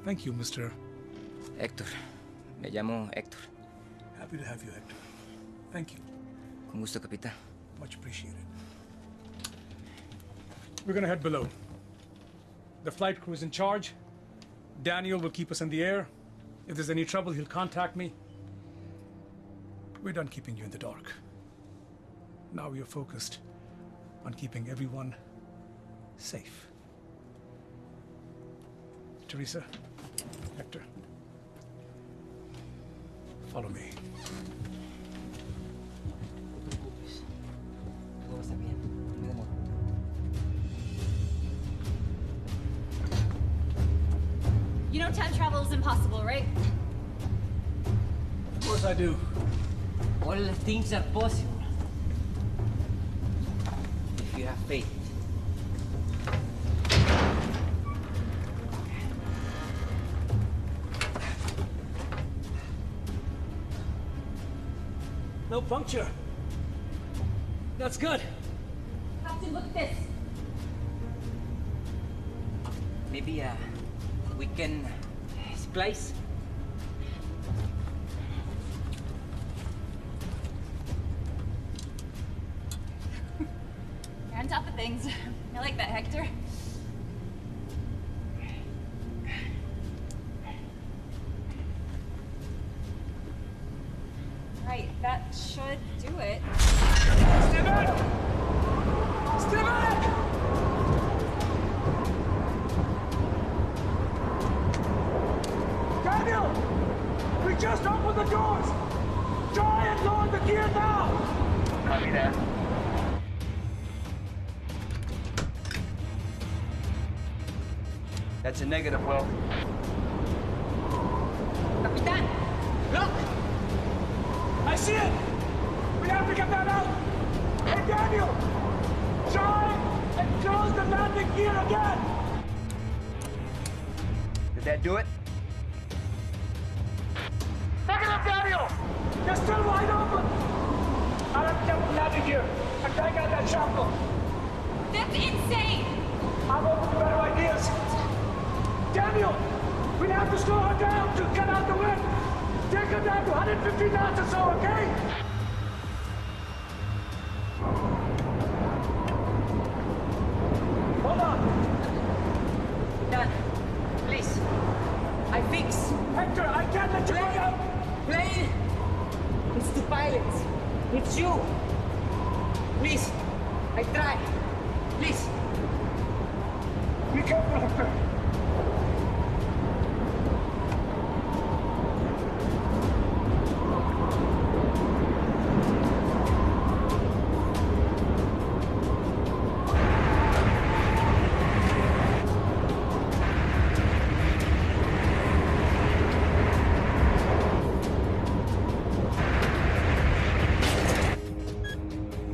Thank you, Mr.
Héctor. Me llamo Héctor.
Happy to have you, Hector. Thank you.
Con gusto, capitán.
Much appreciated. We're gonna head below. The flight crew is in charge. Daniel will keep us in the air. If there's any trouble, he'll contact me. We're done keeping you in the dark. Now we are focused on keeping everyone safe. Teresa, Hector, follow me.
Todo va a estar bien. No me demoro.
You know time travel is impossible, right?
Of course I do.
All things are possible. If you have faith.
No puncture. That's good.
Captain, look at this.
Maybe we can splice.
You're on top of things. I like that, Hector. Right, that should do it.
Stay back! Stay back! Daniel! We just opened the doors! Try and lower the gear now!
Copy that.
That's a negative, Will.
Capitan!
Look! I see it! We have to get that out! Hey, Daniel! Try and close the landing gear again!
Did that do it?
Pick it up, Daniel! You're still wide open! I'll have to get the landing gear and take out that shrapnel.
That's insane!
I'm open to better ideas. Daniel! We'll have to slow her down to get out the wind! Take her down to 150 knots or so, okay? Hold on!
Dad, please. I fix.
Hector, I can't let you go out!
Plane! It's the pilots. It's you.
Please, I try. Please.
Be careful, Hector.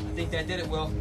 I think that did it, Will.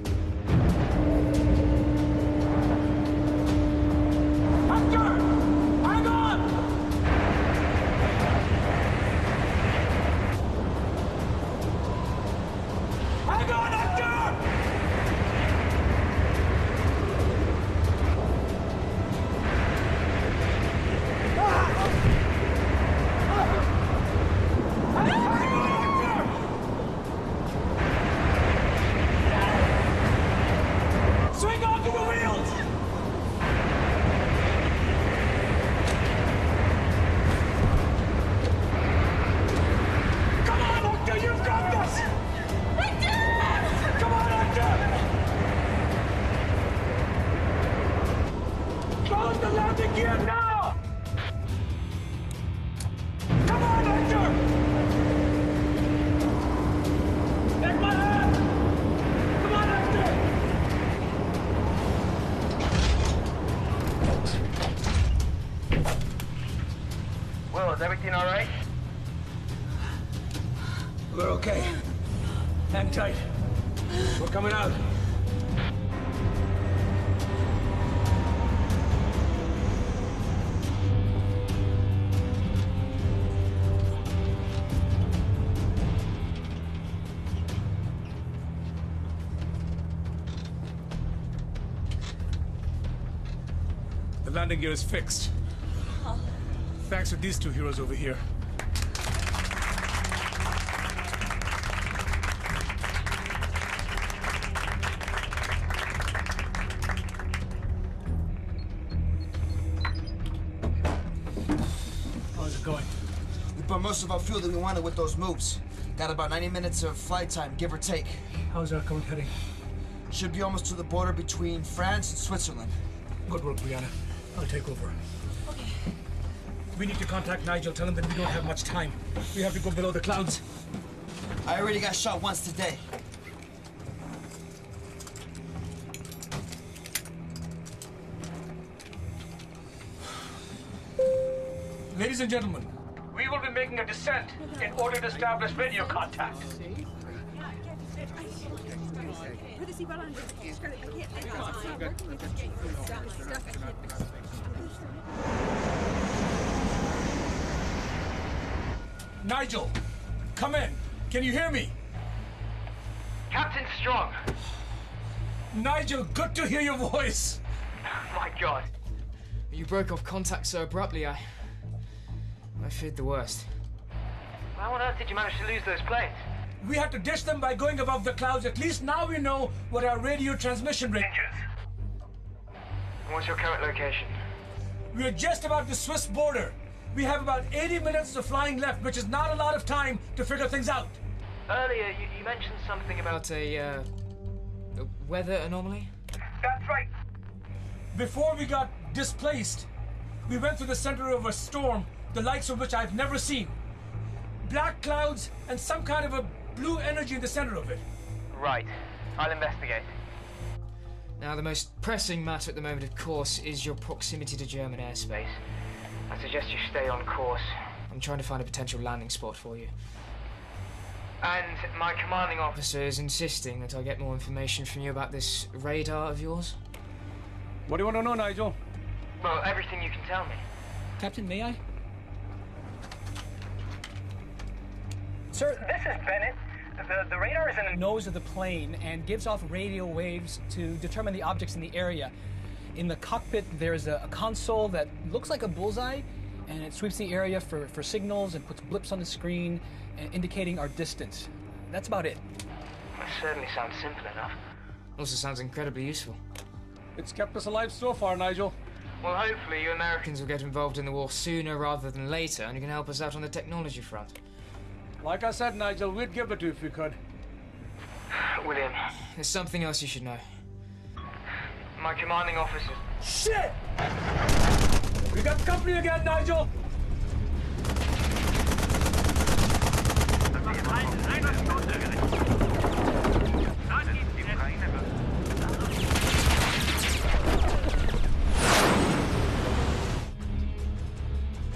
Swing onto the wheels! Come on, Hector, you've got this! Hector! Come on, Hector! Close the landing gear now! Come on, Hector! Take my hand! Come on, Hector!
Will, is everything all right?
We're okay. Hang tight. We're coming out. The landing gear is fixed. Thanks to these two heroes over here. How's it going?
We burned most of our fuel that we wanted with those moves. Got about 90 minutes of flight time, give or take.
How's our current heading?
Should be almost to the border between France and Switzerland.
Good work, Brianna. I'll take over. We need to contact Nigel. Tell him that we don't have much time. We have to go below the clouds.
I already got shot once today.
Ladies and gentlemen, we will be making a descent in order to establish radio contact. Nigel, come in. Can you hear me?
Captain Strong.
Nigel, good to hear your voice.
My God.
You broke off contact so abruptly, I feared the worst.
How on earth did you manage to lose those planes?
We had to ditch them by going above the clouds. At least now we know what our radio transmission range is.
What's your current location?
We're just about the Swiss border. We have about 80 minutes of flying left, which is not a lot of time to figure things out.
Earlier, you mentioned something about
a weather anomaly?
That's right. Before we got displaced, we went through the center of a storm, the likes of which I've never seen. Black clouds and some kind of a blue energy in the center of it.
Right. I'll investigate.
Now, the most pressing matter at the moment, of course, is your proximity to German airspace.
I suggest you stay on course.
I'm trying to find a potential landing spot for you.
And my commanding
officer is insisting that I get more information from you about this radar of yours.
What do you want to know, Nigel?
Well, everything you can tell me.
Captain, may I?
Sir, this is Bennett. The radar is in the nose of the plane and gives off radio waves to determine the objects in the area. In the cockpit, there's a console that looks like a bullseye, and it sweeps the area for signals and puts blips on the screen, indicating our distance. That's about it.
That certainly sounds simple enough.
Also sounds incredibly useful.
It's kept us alive so far, Nigel.
Well, hopefully you Americans
will get involved in the war sooner rather than later, and you can help us out on the technology front.
Like I said, Nigel, we'd give it to you if we could.
William,
There's something else you should know.
my commanding officer...
Shit! We got company again, Nigel!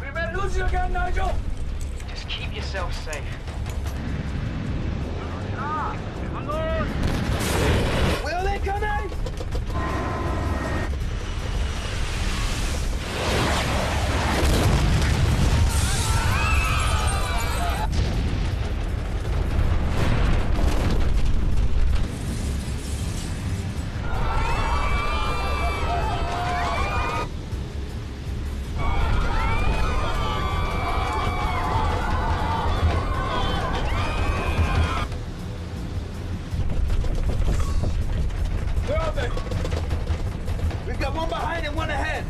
We may lose you again, Nigel!
Just keep yourself safe.
Will they come in? Where are they? We've got one behind and one ahead.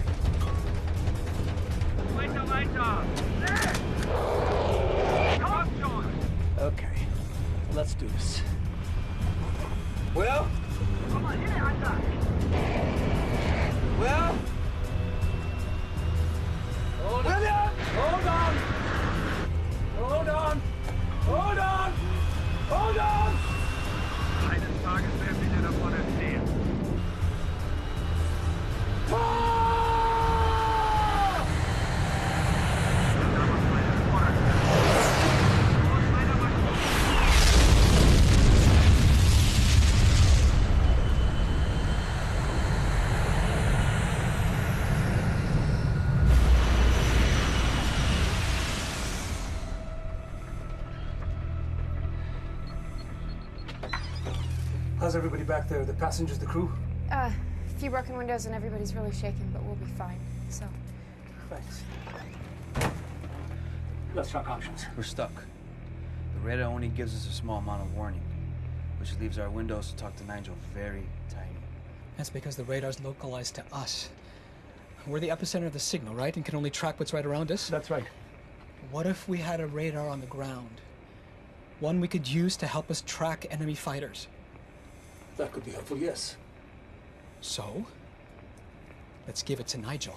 Okay, let's do this. Will? Will? William! Hold on! Hold on! Hold on! Hold on!
Eines Tages werden wir davon erzählen.
How's everybody back there? The passengers, the crew?
A few broken windows and everybody's really shaken, but we'll be fine. So,
Thanks. Let's talk options.
We're stuck. The radar only gives us a small amount of warning, which leaves our windows to talk to Nigel very tiny.
That's because the radar's localized to us. We're the epicenter of the signal, right? And can only track what's right around us?
That's right.
What if we had a radar on the ground? One we could use to help us track enemy fighters.
That could be helpful, yes.
So, let's give it to Nigel.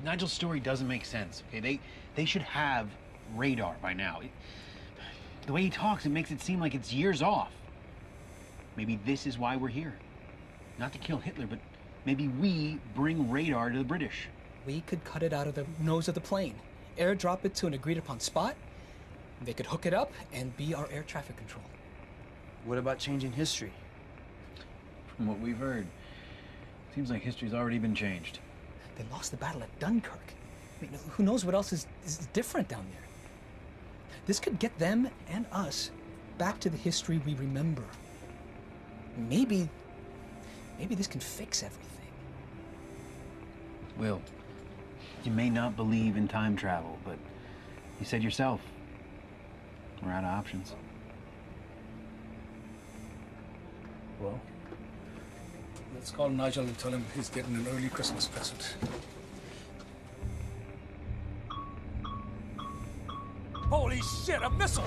Nigel's story doesn't make sense, okay? They should have radar by now. The way he talks, it makes it seem like it's years off. Maybe this is why we're here. Not to kill Hitler, but maybe we bring radar to the British.
We could cut it out of the nose of the plane, airdrop it to an agreed-upon spot, and they could hook it up and be our air traffic control.
What about changing history?
From what we've heard, seems like history's already been changed.
They lost the battle at Dunkirk. I mean, who knows what else is different down there? This could get them and us back to the history we remember. Maybe this can fix everything.
Will, you may not believe in time travel, but you said yourself, we're out of options.
Well, let's call Nigel and tell him he's getting an early Christmas present. Holy shit, a missile!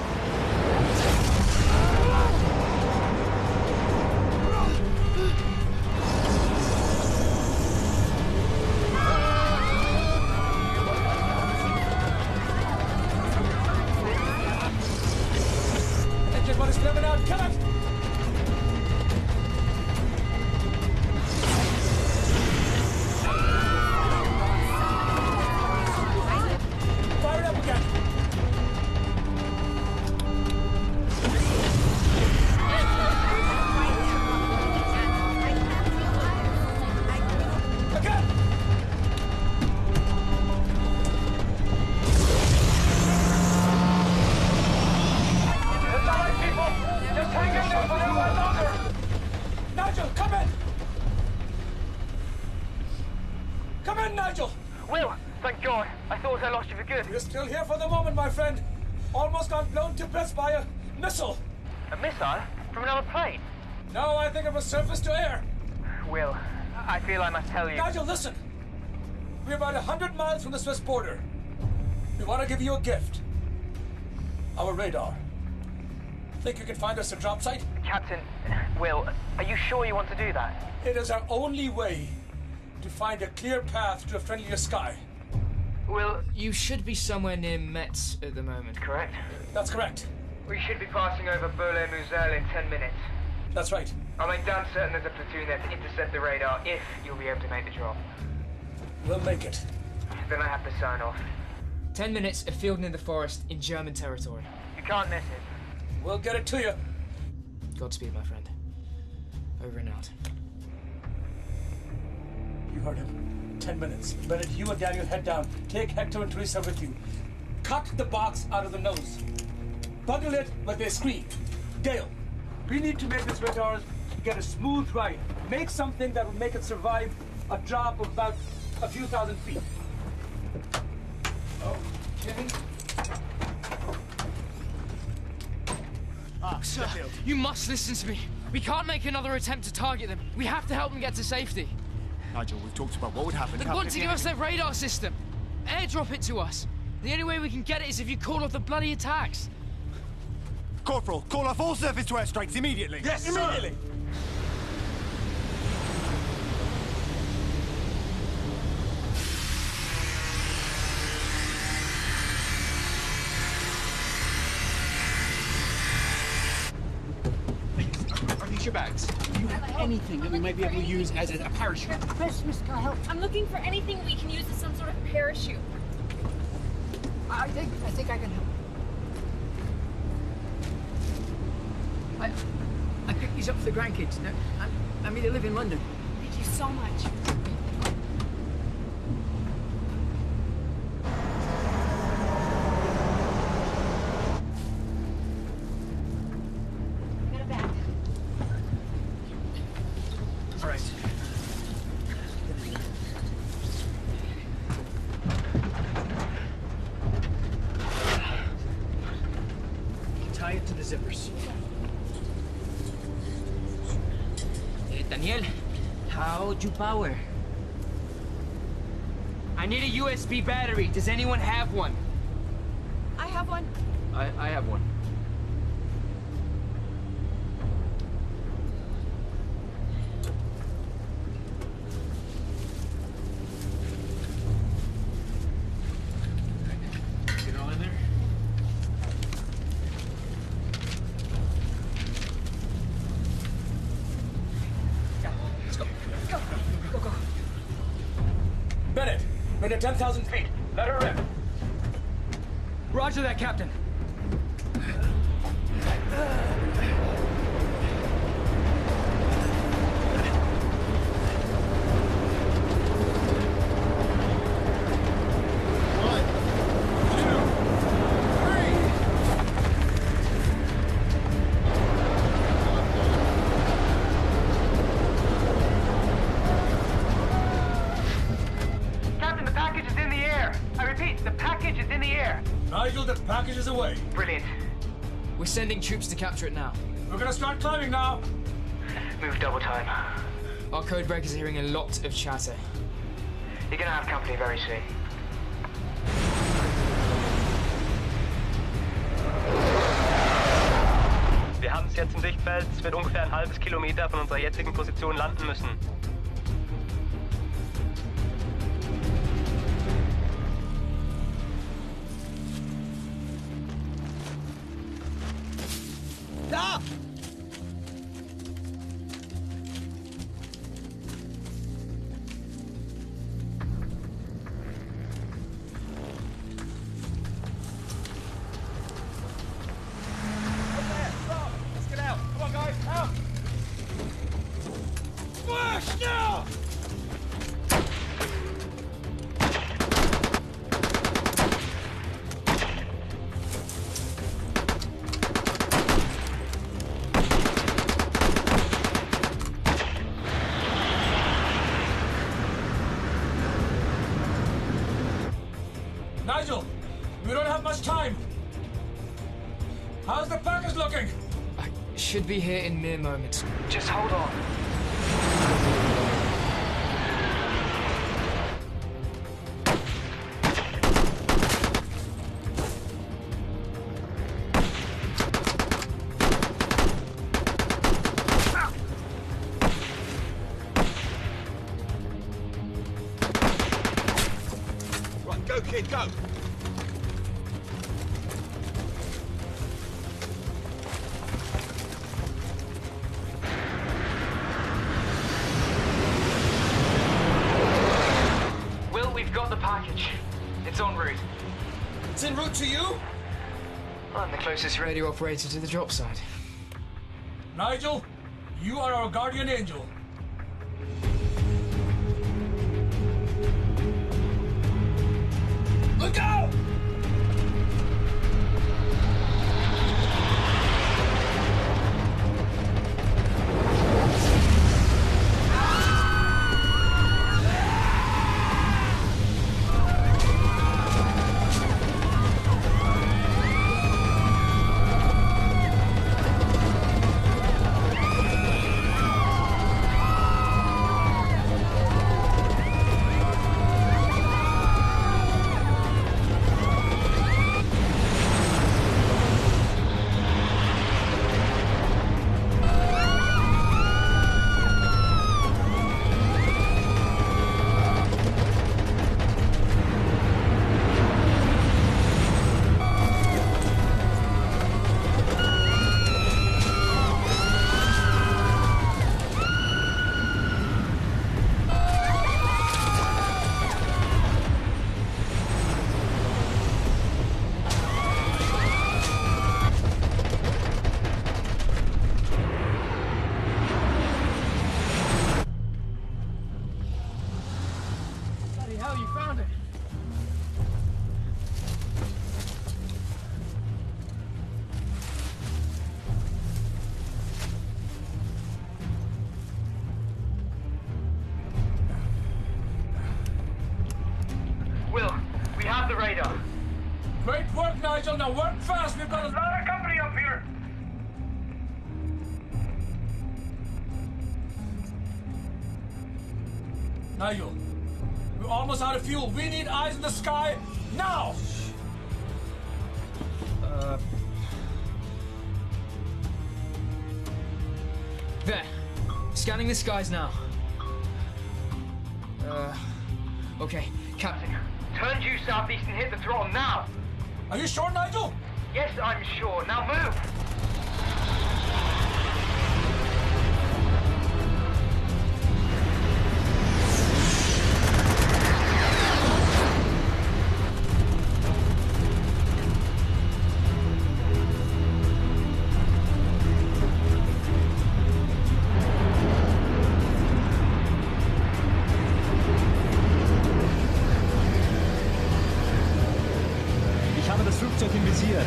Engine one is flipping out, kill it! Fire it up again! Nigel, come in! Come in, Nigel!
Will, thank God. I thought I lost you for good.
You're still here for the moment, my friend. Almost got blown to bits by a missile.
A missile? From another plane?
No, I think it was surface to air.
Will, I feel I must tell you.
Nigel, listen. We're about 100 miles from the Swiss border. We want to give you a gift. Our radar. Think you can find us a drop site?
Captain, Will, are you sure you want to do that?
It is our only way to find a clear path to a friendlier sky.
Will,
You should be somewhere near Metz at the moment.
correct?
That's correct.
We should be passing over Bourlet-Musel in 10 minutes.
That's right.
I'll make damn certain there's a platoon there to intercept the radar if you'll be able to make the drop.
We'll make it.
Then I have to sign off.
10 minutes, a field in the forest in German territory.
You can't miss it.
We'll get it to you.
Godspeed, my friend. Over and out.
You heard him. 10 minutes. Bennett, you and Daniel head down. Take Hector and Teresa with you. Cut the box out of the nose. Bundle it when they scream. Dale, we need to make this radar get a smooth ride. Make something that will make it survive a drop of about a few thousand feet. Okay.
Sir, you must listen to me. We can't make another attempt to target them. We have to help them get to safety.
Nigel, we've talked about what would happen.
They want to give us their radar system. Airdrop it to us. The only way we can get it is if you call off the bloody attacks.
Corporal, call off all surface to airstrikes immediately.
Yes, immediately. Sir.
Are these your bags? Do you have anything that we might be able to use as a parachute?
Yes, Miss, can I help? I'm looking for anything we can use as some sort of parachute.
I think I can help. I picked these up for the grandkids. I mean, they live in London.
Thank you so much. Got a bag.
All right. Tie it to the zippers.
Daniel, how'd you power? I need a USB battery. Does anyone have one?
I have one.
I have one.
Get all in there?
Bennett, we're at 10,000 feet. Let her rip.
Roger that, Captain.
Captain, the package is in the air. I repeat, the package is in the air.
Nigel, the package is away.
Brilliant.
We're sending troops to capture it now.
We're gonna start climbing now.
Move double time.
Our codebreakers are hearing a lot of chatter.
You're gonna have company very soon.
Wir haben es jetzt im Sichtfeld. Es wird ungefähr ein halbes Kilometer von unserer jetzigen Position landen müssen.
Da!
Let's get out. Come on, guys, out. Flash now! Nigel, we don't have much time. How's the package looking?
Should be here in mere moments.
Just hold on.
go.
Will, we've got the package. It's en route.
It's en route to you?
I'm the closest radio operator to the drop site.
Nigel, you are our guardian angel. Look out! Great work, Nigel. Now work fast. We've got a lot of company up here. Nigel, we're almost out of fuel. We need eyes in the sky now.
There. Scanning the skies now. Okay. Captain.
Turn due southeast and hit the throttle now.
Are you sure, Nigel?
Yes, I'm sure. Now move.
Ich habe das Flugzeug im Visier.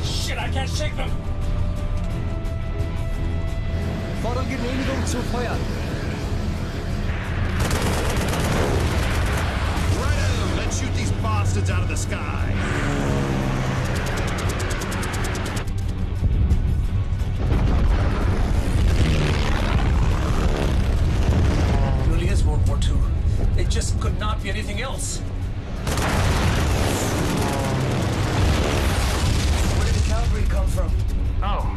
Shit, I can't shake them.
Fordern Genehmigung zu feuern.
Righto, let's shoot these bastards out of the sky.
World War II. It just could not be anything else.
Where did the cavalry come from?
Oh,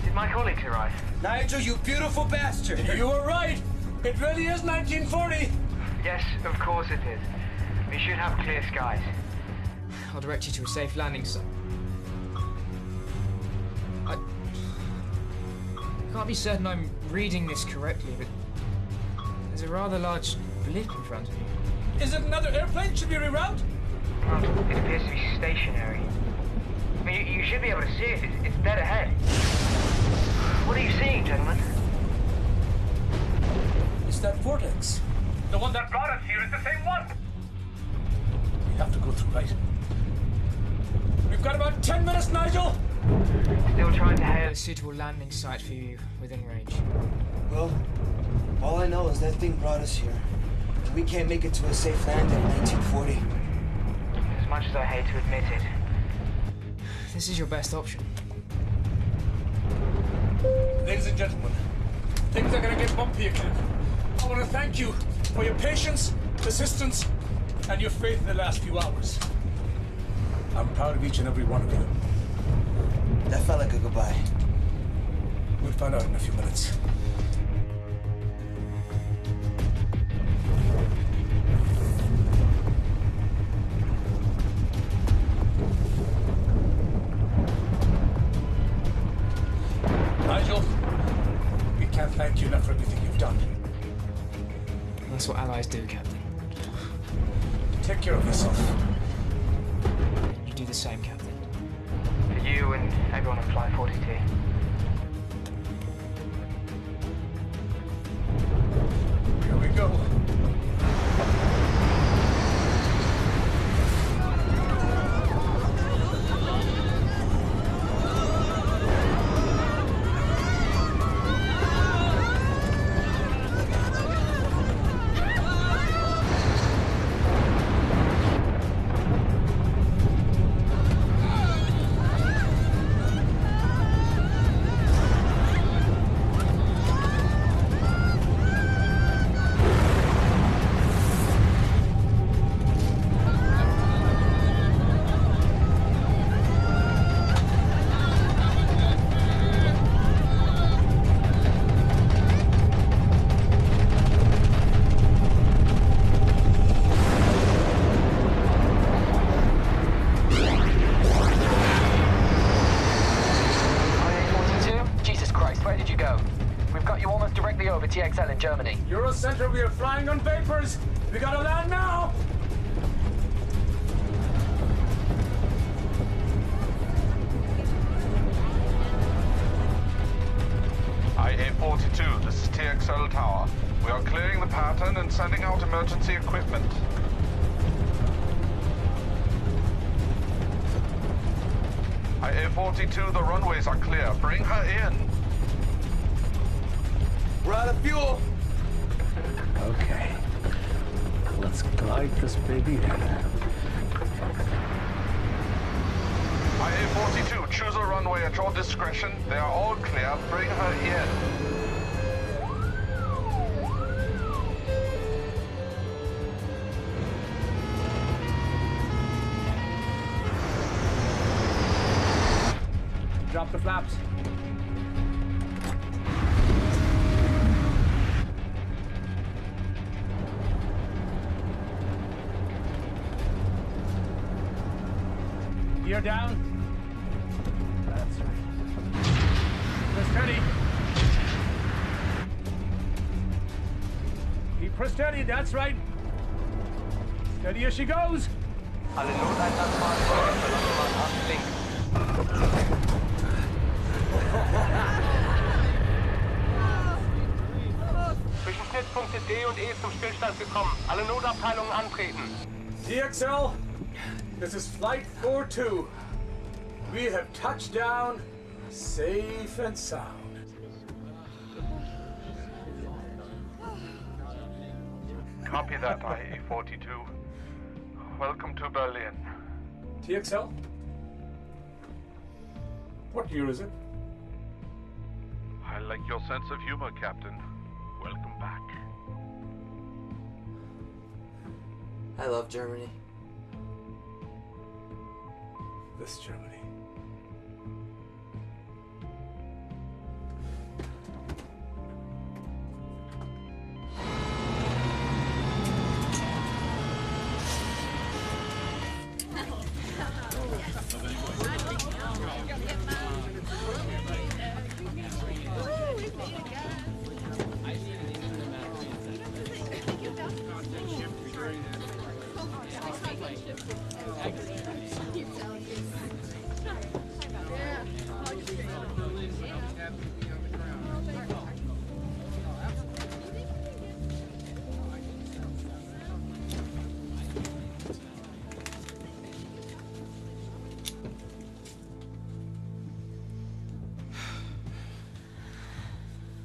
did my colleagues arrive?
Nigel, you beautiful bastard!
You were right. It really is 1940.
Yes, of course it is. We should have clear skies.
I'll direct you to a safe landing site. I can't be certain I'm reading this correctly, but there's a rather large blip in front of you.
Is it another airplane? Should we reroute?
Well, it appears to be stationary. I mean, you should be able to see it. It's dead ahead. What are you seeing, gentlemen?
It's that vortex. The one that brought us here is the same one. We have to go through, right? We've got about 10 minutes, Nigel.
Still trying to hail
a suitable landing site for you within range.
Well, all I know is that thing brought us here. And we can't make it to a safe landing in 1940.
As much as I hate to admit it.
This is your best option.
Ladies and gentlemen, things are going to get bumpy again. I want to thank you for your patience, persistence, and your faith in the last few hours. I'm proud of each and every one of you.
That felt like a goodbye.
We'll find out in a few minutes. Take care of yourself.
You do the same, Captain.
For you and everyone on Flight 42.
Here we go.
TXL in Germany.
Eurocenter, we are flying on vapors. We gotta land now.
IA-42, this is TXL Tower. We are clearing the pattern and sending out emergency equipment. IA-42, the runways are clear. Bring her in.
We're out of fuel.
Okay. Let's glide this baby in.
IA-42, choose a runway at your discretion. They are all clear. Bring her in.
Drop the flaps. Gear down. That's right. Press steady. Keep her steady, that's right. Steady as she goes.
Alle Noteinsatzfahrzeuge verlassen Bahn links. Zwischen Schnittpunkte D und E zum Stillstand gekommen. Alle Notabteilungen antreten.
TXL, this is Flight 42. We have touched down safe and sound.
Copy that, IA-42. Welcome to Berlin.
TXL? What year is it?
I like your sense of humor, Captain. Welcome back.
I love Germany.
This Germany.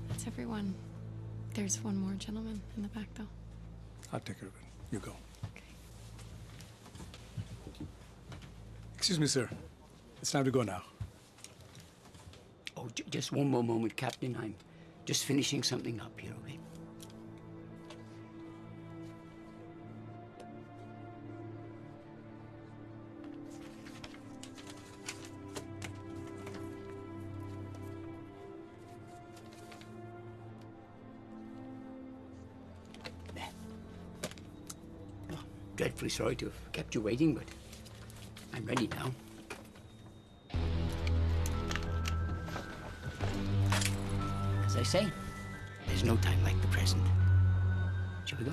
That's everyone. There's one more gentleman in the back, though.
I'll take care of it. You go. Okay. Excuse me, sir. It's time to go now.
Oh, just one more moment, Captain. I'm just finishing something up here, okay? Dreadfully sorry to have kept you waiting, but I'm ready now. As I say, there's no time like the present. Shall we go?